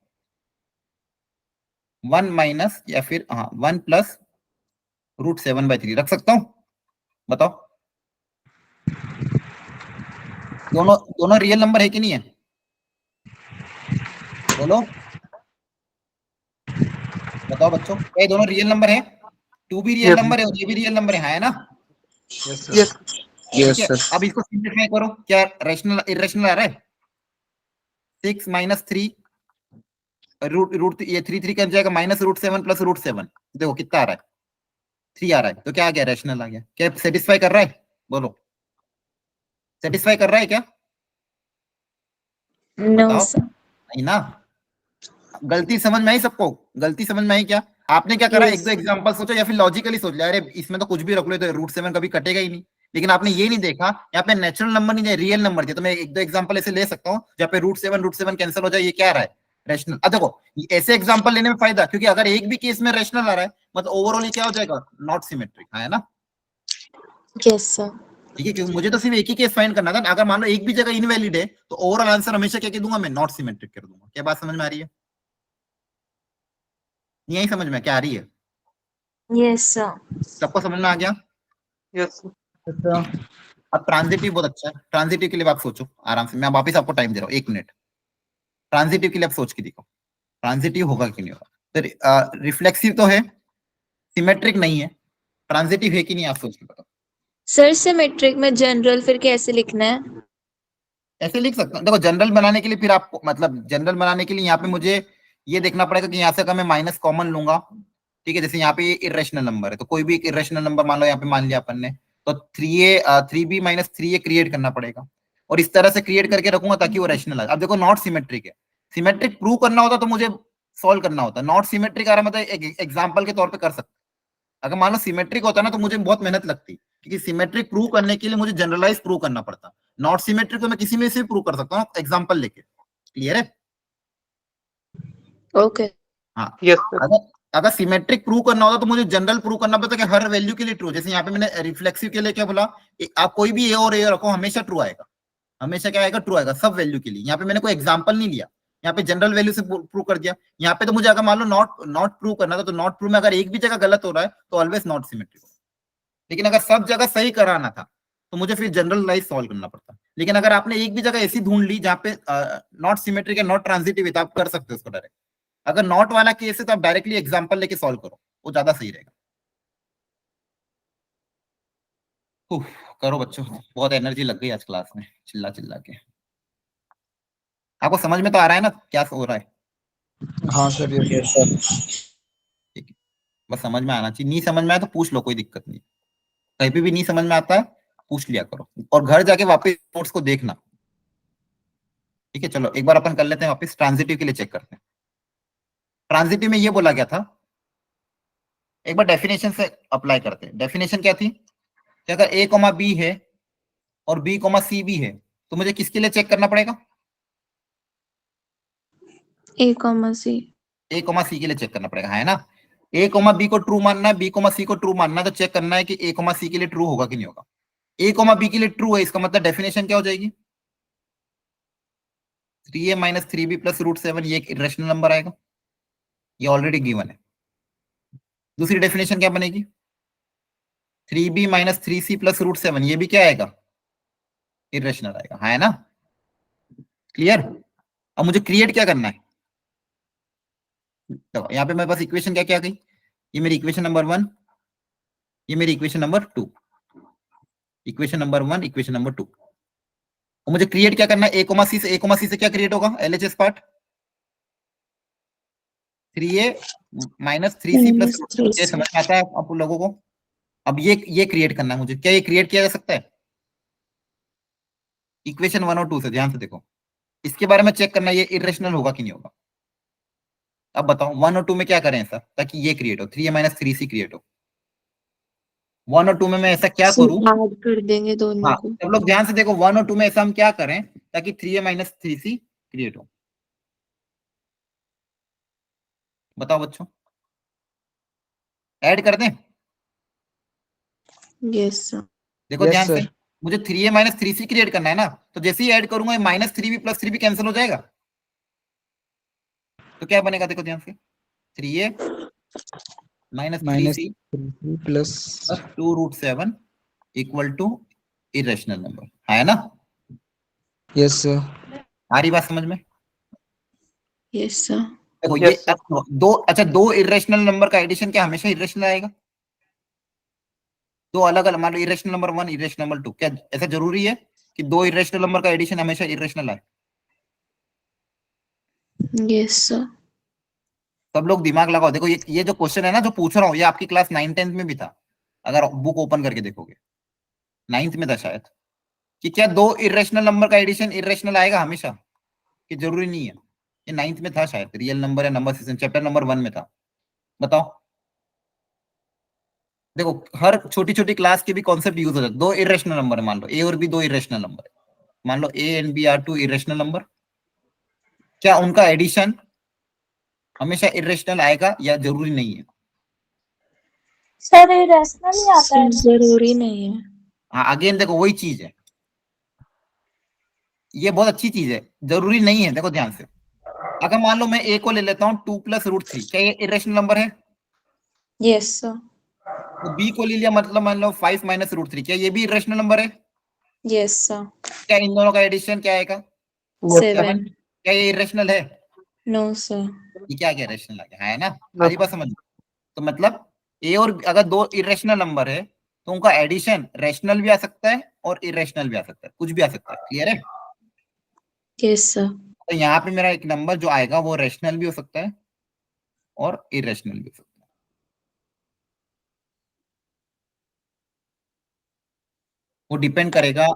1 माइनस या फिर 1 प्लस रूट 7/3 रख सकता हूँ। बताओ दोनों दोनों रियल नंबर है कि नहीं है, बोलो बताओ बच्चों, क्या ये दोनों रियल नंबर है? 2 भी रियल Yes. नंबर है और ये भी रियल नंबर है ना? यस यस ठीक है, अब इसको सिंप्लीफाई करो, क्या रैशनल इरेशनल आ रहा है? 6 माइनस 3 रूट रूट ये 3 कैंसिल जाएगा, माइनस रूट 7 प्लस रूट 7, देखो कितना आ रहा है, 3 आ रहा है। तो क्या आ गया, रैशनल आ गया। क्या सेटिस्फाई कर रहा है, बोलो सेटिस्फाई कर रहा है क्या? No, बताओ sir. नहीं ना। गलती समझ में आई सबको? गलती समझ में आई क्या? आपने क्या करा, Yes. 1-2 एग्जांपल सोचो या फिर लॉजिकली सोच लिया, अरे इसमें तो कुछ भी रख लो तो रूट 7 कभी कटेगा ही नहीं। लेकिन आपने ये नहीं देखा यहाँ पे नेचुरल नंबर नहीं है, रियल नंबर है। तो मैं 1-2 एग्जांपल ऐसे ले सकता हूँ जहाँ पे रूट 7 कैंसिल हो जाए, ये क्या आ रहा है, रैशनल। अब देखो ऐसे एग्जांपल लेने में फायदा, क्योंकि अगर एक भी केस में रैशनल आ रहा है मतलब ओवरऑल ये क्या हो जाएगा, नॉट सिमेट्रिक, है ना? Yes, sir. ठीक है, क्योंकि मुझे तो सिर्फ एक ही केस फाइंड करना था। अगर मान लो एक भी जगह इनवैलिड है तो ओवरऑल आंसर हमेशा क्या कह दूंगा मैं, नॉट सिमेट्रिक कर दूंगा। क्या बात समझ में आ रही है? नहीं आई समझ में? क्या आ रही है? Yes, sir. सबको समझ में आ गया? यस अच्छा अब ट्रांजिटिव बहुत अच्छा है। ट्रांजिटिव के लिए आप सोचो आराम से, मैं वापिस आपको टाइम दे रहा हूँ 1 मिनट। ट्रांजिटिव के लिए आप सोच के देखो, ट्रांजिटिव होगा कि नहीं होगा। तो रिफ्लेक्सिव तो है, सिमेट्रिक नहीं है, ट्रांजिटिव है कि नहीं आप सोच के बताओ। सर सिमेट्रिक में जनरल फिर कैसे लिखना है? ऐसे लिख सकता हूँ। देखो जनरल बनाने के लिए फिर आपको, मतलब जनरल बनाने के लिए यहाँ पे मुझे ये देखना पड़ेगा कि यहाँ से अगर मैं माइनस कॉमन लूंगा, ठीक है, जैसे यहाँ पे इरेशनल नंबर है तो कोई भी एक इरेशनल नंबर मान लो यहाँ पे मान लिया अपन ने, तो 3b माइनस 3a क्रिएट करना पड़ेगा और इस तरह से क्रिएट करके रखूंगा ताकि वो रेशनल आए। अब देखो नॉट सिमेट्रिक है, सिमेट्रिक प्रूव करना होता तो मुझे सॉल्व करना होता। नॉट सिमेट्रिक आ रहा मतलब एग्जाम्पल के तौर पर कर सकते। अगर मान लो सिमेट्रिक होता ना तो मुझे बहुत मेहनत लगती, क्योंकि सिमेट्रिक प्रूव करने के लिए मुझे जनरलाइज प्रूव करना पड़ता। नॉट सिमेट्रिक तो मैं किसी में से प्रूव कर सकता हूँ एग्जांपल लेके। क्लियर है? ओके। हाँ, यस अगर सिमेट्रिक प्रूव करना होता तो मुझे जनरल प्रूव करना पड़ता कि हर वैल्यू के लिए ट्रू। जैसे यहाँ पे मैंने रिफ्लेक्सिव के लिए क्या बोला, आप कोई भी ए और ए रखो हमेशा ट्रू आएगा। हमेशा क्या आएगा? ट्रू आएगा सब वैल्यू के लिए। यहाँ पे मैंने कोई एग्जांपल नहीं लिया, यहाँ पे जनरल वैल्यू से प्रूव कर दिया। यहाँ पे तो मुझे अगर मान लो नॉट प्रूव करना था तो नॉट प्रूव में अगर एक भी जगह गलत हो रहा है तो ऑलवेज नॉट सिमेट्रिक। लेकिन अगर सब जगह सही कराना था तो मुझे फिर जनरलाइज सॉल्व करना पड़ता। लेकिन अगर आपने एक भी जगह ऐसी ढूंढ ली जहाँ पे नॉट सिमेट्रिक है, नॉट ट्रांजिटिव है, तो आप कर सकते हो उसको डायरेक्ट। अगर नॉट वाला केस है तो आप डायरेक्टली एग्जांपल लेके सॉल्व करो, वो ज्यादा सही रहेगा। करो बच्चों, बहुत एनर्जी लग गई आज क्लास में चिल्ला चिल्ला के। आपको समझ में तो आ रहा है ना क्या हो रहा है? हाँ सर ये सर ठीक है, बस समझ में आना चाहिए। नहीं समझ में आया तो पूछ लो, कोई दिक्कत नहीं। कहीं पे भी नहीं समझ में आता है पूछ लिया करो और घर जाके वापस नोट्स को देखना। ठीक है, चलो एक बार अपन कर लेते हैं वापस, ट्रांजिटिव के लिए चेक करते हैं। ट्रांजिटिव में ये बोला गया था, एक बार डेफिनेशन से अप्लाई करते हैं। डेफिनेशन क्या थी कि अगर a कॉमा बी है और b कॉमा सी भी है तो मुझे किसके लिए चेक करना पड़ेगा? A, C. a कॉमा सी के लिए चेक करना पड़ेगा, है ना? a कॉमा बी को ट्रू मानना है, b कॉमा सी को ट्रू मानना है, तो चेक करना है कि a कॉमा सी के लिए ट्रू होगा कि नहीं होगा। a कॉमा बी के लिए ट्रू है, इसका मतलब डेफिनेशन क्या हो जाएगी? 3a minus 3b plus root 7, ये एक इरेशनल नंबर आएगा, ये ऑलरेडी गिवन है। दूसरी डेफिनेशन क्या बनेगी? 3b minus 3c plus root 7, ये भी क्या आएगा? इरेशनल आएगा, है ना? क्लियर? अब मुझे क्रिएट क्या करना है? तो यहाँ पे मेरे पास इक्वेशन क्या क्या गई? ये मेरी इक्वेशन नंबर 1, ये मेरी equation number 2, equation number 1, equation number 2। और मुझे क्रिएट क्या करना है? a सी से, a सी से क्या क्रिएट होगा? LHS part 3a minus 3c plus, ये समझ में आता है आप लोगों को? अब ये क्रिएट करना है मुझे। क्या ये क्रिएट किया जा सकता है? इक्वेशन 1 और 2 से ध्यान से देखो, इसके बारे में चेक करना ये इरेशनल होगा कि नहीं होगा। अब बताओ 1 और 2 में क्या करें ऐसा ताकि ये क्रिएट हो, 3a माइनस 3c क्रिएट हो। 1 और 2 में मैं ऐसा क्या करूं? ऐड कर देंगे दोनों हाँ, को। सब लोग ध्यान से देखो, 1 और 2 में ऐसा हम क्या करें ताकि 3a माइनस 3c क्रिएट हो। बताओ बच्चों, ऐड कर दें? Yes sir. देखो Yes, ध्यान से, sir. मुझे 3a माइनस 3c क्रिएट करना है ना, तो जैसे ही ऐड करूंगा minus 3b plus 3b cancel हो जाएगा। तो क्या बनेगा? देखो ध्यान से, 3a minus 3c plus plus 2 root 7 equal to irrational number, है ना? यस सर आ रही बात समझ में? Yes sir. देखो Yes, ये sir. दो इरेशनल नंबर का एडिशन क्या हमेशा इरेशनल आएगा? दो अलग अलग, मान लो इरेशनल नंबर 1, इरेशनल नंबर 2, क्या ऐसा जरूरी है कि दो इरेशनल नंबर का एडिशन हमेशा इरेशनल आए? Yes sir. सब लोग दिमाग लगाओ। देखो ये जो क्वेश्चन है ना जो पूछ रहा हूँ, ये आपकी क्लास 9-10 में भी था, अगर बुक ओपन करके देखोगे 9th में था शायद, कि क्या दो इरेशनल नंबर का एडिशन इरेशनल आएगा हमेशा, कि जरूरी नहीं है। ये 9th में था शायद, रियल नंबर या नंबर सिस्टम चैप्टर नंबर 1 में था। बताओ, देखो हर छोटी छोटी क्लास के भी कॉन्सेप्ट यूज हो जाता है। दो इरेशनल नंबर है, मान लो ए और बी दो इरेशनल नंबर है, मान लो A and B are two irrational number, क्या उनका एडिशन हमेशा इरेशनल आएगा या जरूरी नहीं है? सर इरेशनल ही आता है। जरूरी नहीं है। हाँ अगेन देखो वही चीज है, ये बहुत अच्छी चीज है, जरूरी नहीं है। देखो ध्यान से, अगर मान लो मैं a को ले लेता हूँ 2 + √3, क्या ये इरेशनल नंबर है? Yes, sir. तो b को ले लिया, मतलब मान लो 5 - √3, क्या ये भी इरेशनल नंबर है? Yes, sir. क्या इन दोनों का एडिशन क्या आएगा? 7. क्या ये इरेशनल है? No, sir. ये क्या क्या इरेशनल आ गया है ना, सारी बात समझ। तो मतलब a और अगर दो इरेशनल नंबर है तो उनका एडिशन रैशनल भी आ सकता है और इरेशनल भी आ सकता है, कुछ भी आ सकता है। क्लियर है? Yes, sir. तो यहाँ पे मेरा एक नंबर जो आएगा वो रैशनल भी हो सकता है और इरेशनल भी हो सकता है। वो डिपेंड करेगा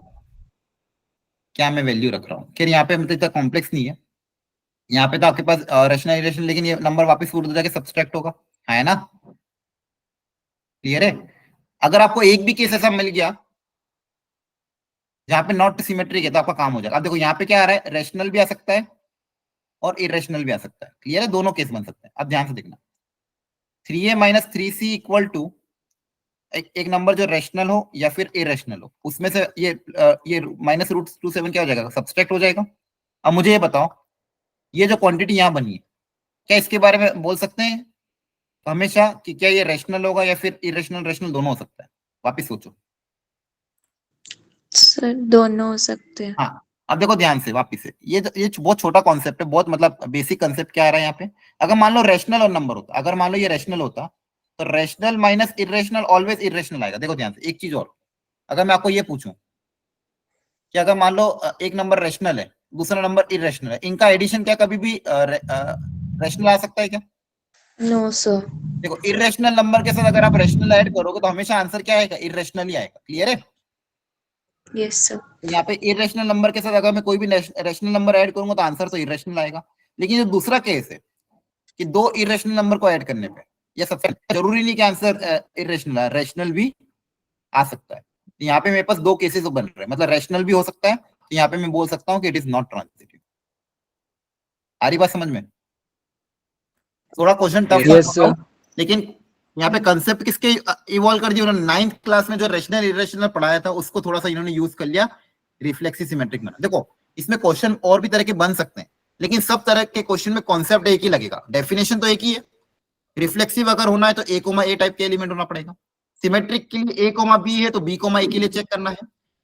क्या मैं वैल्यू रख रहा हूँ। खैर यहाँ पे मतलब इतना कॉम्प्लेक्स नहीं है, यहाँ पे तो आपके पास रैशनल इरेशनल, लेकिन ये नंबर वापस उर्दू जाके सब्सट्रैक्ट होगा, है ना? क्लियर है? अगर आपको एक भी केस ऐसा मिल गया जहां पे नॉट सिमेट्रिक है तो आपका काम हो जाएगा। अब देखो यहाँ पे क्या आ रहा है, रैशनल भी आ सकता है और इरेशनल भी आ सकता है। क्लियर है? दोनों केस बन सकते हैं। अब ध्यान से देखना, 3a - 3c = एक नंबर जो रैशनल हो या फिर इरेशनल हो, उसमें से ये -√27 क्या हो जाएगा, सब्सट्रैक्ट हो जाएगा। अब मुझे ये बताओ, ये जो क्वांटिटी यहाँ बनी है, क्या इसके बारे में बोल सकते हैं हमेशा कि क्या ये रैशनल होगा या फिर इरेशनल? रैशनल दोनों हो सकता है। वापिस सोचो। सर दोनों हो सकते हैं। हाँ अब देखो ध्यान से वापिस से, ये बहुत छोटा कॉन्सेप्ट है, बहुत मतलब बेसिक कॉन्सेप्ट क्या आ रहा है यहाँ पे। अगर मान लो रैशनल और नंबर होता, अगर मान लो ये रैशनल होता तो rational minus irrational always irrational आएगा। देखो ध्यान से एक चीज और, अगर मैं आपको ये पूछूं कि अगर मान लो एक नंबर रैशनल है, दूसरा नंबर इरेशनल है, इनका एडिशन क्या कभी भी रैशनल आ सकता है क्या? No sir. देखो इरेशनल नंबर के साथ अगर आप रैशनल ऐड करोगे तो हमेशा आंसर क्या आएगा, इरेशनल ही आएगा। क्लियर है? Yes sir. यहाँ पे इरेशनल नंबर के साथ अगर मैं कोई भी रैशनल नंबर ऐड करूंगा तो आंसर तो इरेशनल आएगा। लेकिन जो दूसरा केस है कि दो इरेशनल नंबर को ऐड करने पे, यह सबसे जरूरी नहीं कि आंसर इरेशनल है, रैशनल भी आ सकता है। यहाँ पे मेरे पास दो केसेस बन रहे हैं, मतलब रैशनल भी हो सकता है, तो यहाँ पे मैं बोल सकता हूँ कि इट इज नॉट ट्रांजिटिव। आ रही बात समझ में? थोड़ा क्वेश्चन टफ है, लेकिन यहाँ पे कंसेप्ट किसके इवॉल्व कर दिया उन्होंने, 9th क्लास में जो रैशनल इरेशनल पढ़ाया था उसको थोड़ा सा इन्होंने यूज कर लिया रिफ्लेक्सिव सिमेट्रिक में। देखो इसमें क्वेश्चन और भी तरह के बन सकते हैं, लेकिन सब तरह के क्वेश्चन में कॉन्सेप्ट एक ही लगेगा, डेफिनेशन तो एक ही है। रिफ्लेक्सिव अगर होना है तो a, टाइप के एलिमेंट होना पड़ेगा। सिमेट्रिक के लिए a, b है तो b, a के लिए चेक करना है।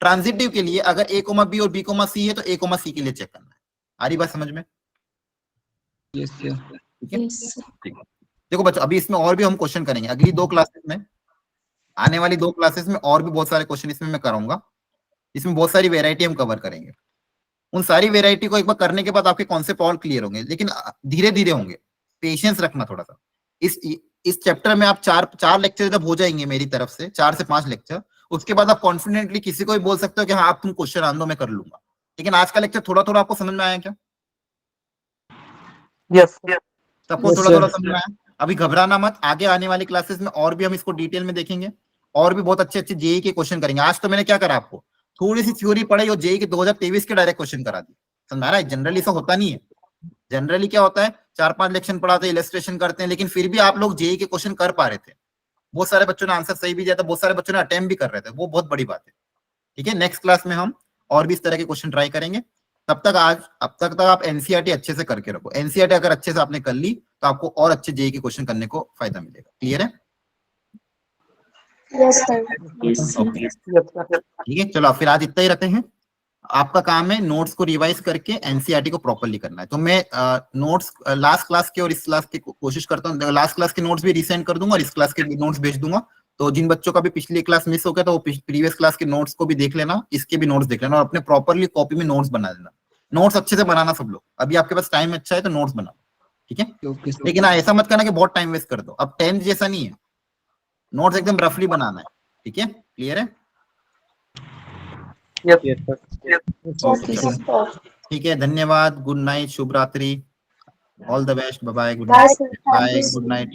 ट्रांजिटिव के लिए अगर a, b और b, c है तो a, c के लिए चेक करना है। आ रही बात समझ में? ठीक है? ठीक है। देखो बच्चों अभी इसमें और भी हम क्वेश्चन करेंगे अगली 2 क्लासेस में, आने वाली 2 क्लासेस में और भी बहुत सारे क्वेश्चन इसमें मैं कराऊंगा। इसमें बहुत सारी वेराइटी हम कवर करेंगे। उन सारी वेराइटी को एक बार करने के बाद आपके कॉन्सेप्ट और क्लियर होंगे, लेकिन धीरे धीरे होंगे, पेशेंस रखना थोड़ा सा। इस चैप्टर में आप चार लेक्चर जब हो जाएंगे मेरी तरफ से, 4 से 5 लेक्चर, उसके बाद आप कॉन्फिडेंटली किसी को भी बोल सकते हो कि हाँ आप तुम क्वेश्चन आन दो मैं कर लूंगा। लेकिन आज का लेक्चर थोड़ा थोड़ा आपको समझ में आया क्या? यस सबको थोड़ा थोड़ा समझ में आया? अभी घबराना मत, आगे आने वाली क्लासेस में और भी हम इसको डिटेल में देखेंगे और भी बहुत अच्छे अच्छे जेई के क्वेश्चन करेंगे। आज तो मैंने क्या करा, आपको थोड़ी सी थ्योरी पढ़ाई और जेई के 2023 के डायरेक्ट क्वेश्चन करा दिए। समझ रहा है? जनरली ऐसा होता नहीं है। जनरली क्या होता है, 4-5 लेक्चर पढ़ाते हैं, इलस्ट्रेशन करते हैं, लेकिन फिर भी आप लोग जेई के क्वेश्चन कर पा रहे थे। बहुत सारे बच्चों ने आंसर सही भी दिया था, बहुत सारे बच्चों ने अटेम्प्ट भी कर रहे थे, वो बहुत बड़ी बात है। ठीक है, नेक्स्ट क्लास में हम और भी इस तरह के क्वेश्चन ट्राई करेंगे। तब तक आप एनसीईआरटी अच्छे से करके रखो। एनसीईआरटी अगर अच्छे से आपने कर ली तो आपको और अच्छे जेई के क्वेश्चन करने को फायदा मिलेगा। क्लियर है? Yes sir. ठीक है, चलो फिर आज इतना ही रखते हैं। आपका काम है नोट्स को रिवाइज करके एनसीईआरटी को प्रॉपर्ली करना है। तो मैं नोट्स लास्ट क्लास के और इस क्लास की कोशिश करता हूँ, लास्ट क्लास के नोट्स भी रिसेंड कर दूंगा और इस क्लास के नोट्स भेज दूंगा। तो जिन बच्चों का भी पिछली क्लास मिस हो गया तो वो प्रीवियस क्लास के नोट्स को भी देख लेना, इसके भी नोट्स देख लेना और अपने प्रॉपर्ली कॉपी में नोट्स बना देना। नोट्स अच्छे से बनाना सब लोग, अभी आपके पास टाइम अच्छा है तो नोट्स बनाओ। ठीक है, लेकिन ऐसा मत करना कि बहुत टाइम वेस्ट कर दो। अब 10th जैसा नहीं है, नोट्स एकदम रफली बनाना है। ठीक है, क्लियर है? ठीक है, धन्यवाद, गुड नाइट, शुभ रात्रि, all the best, bye bye, good night, bye, good night.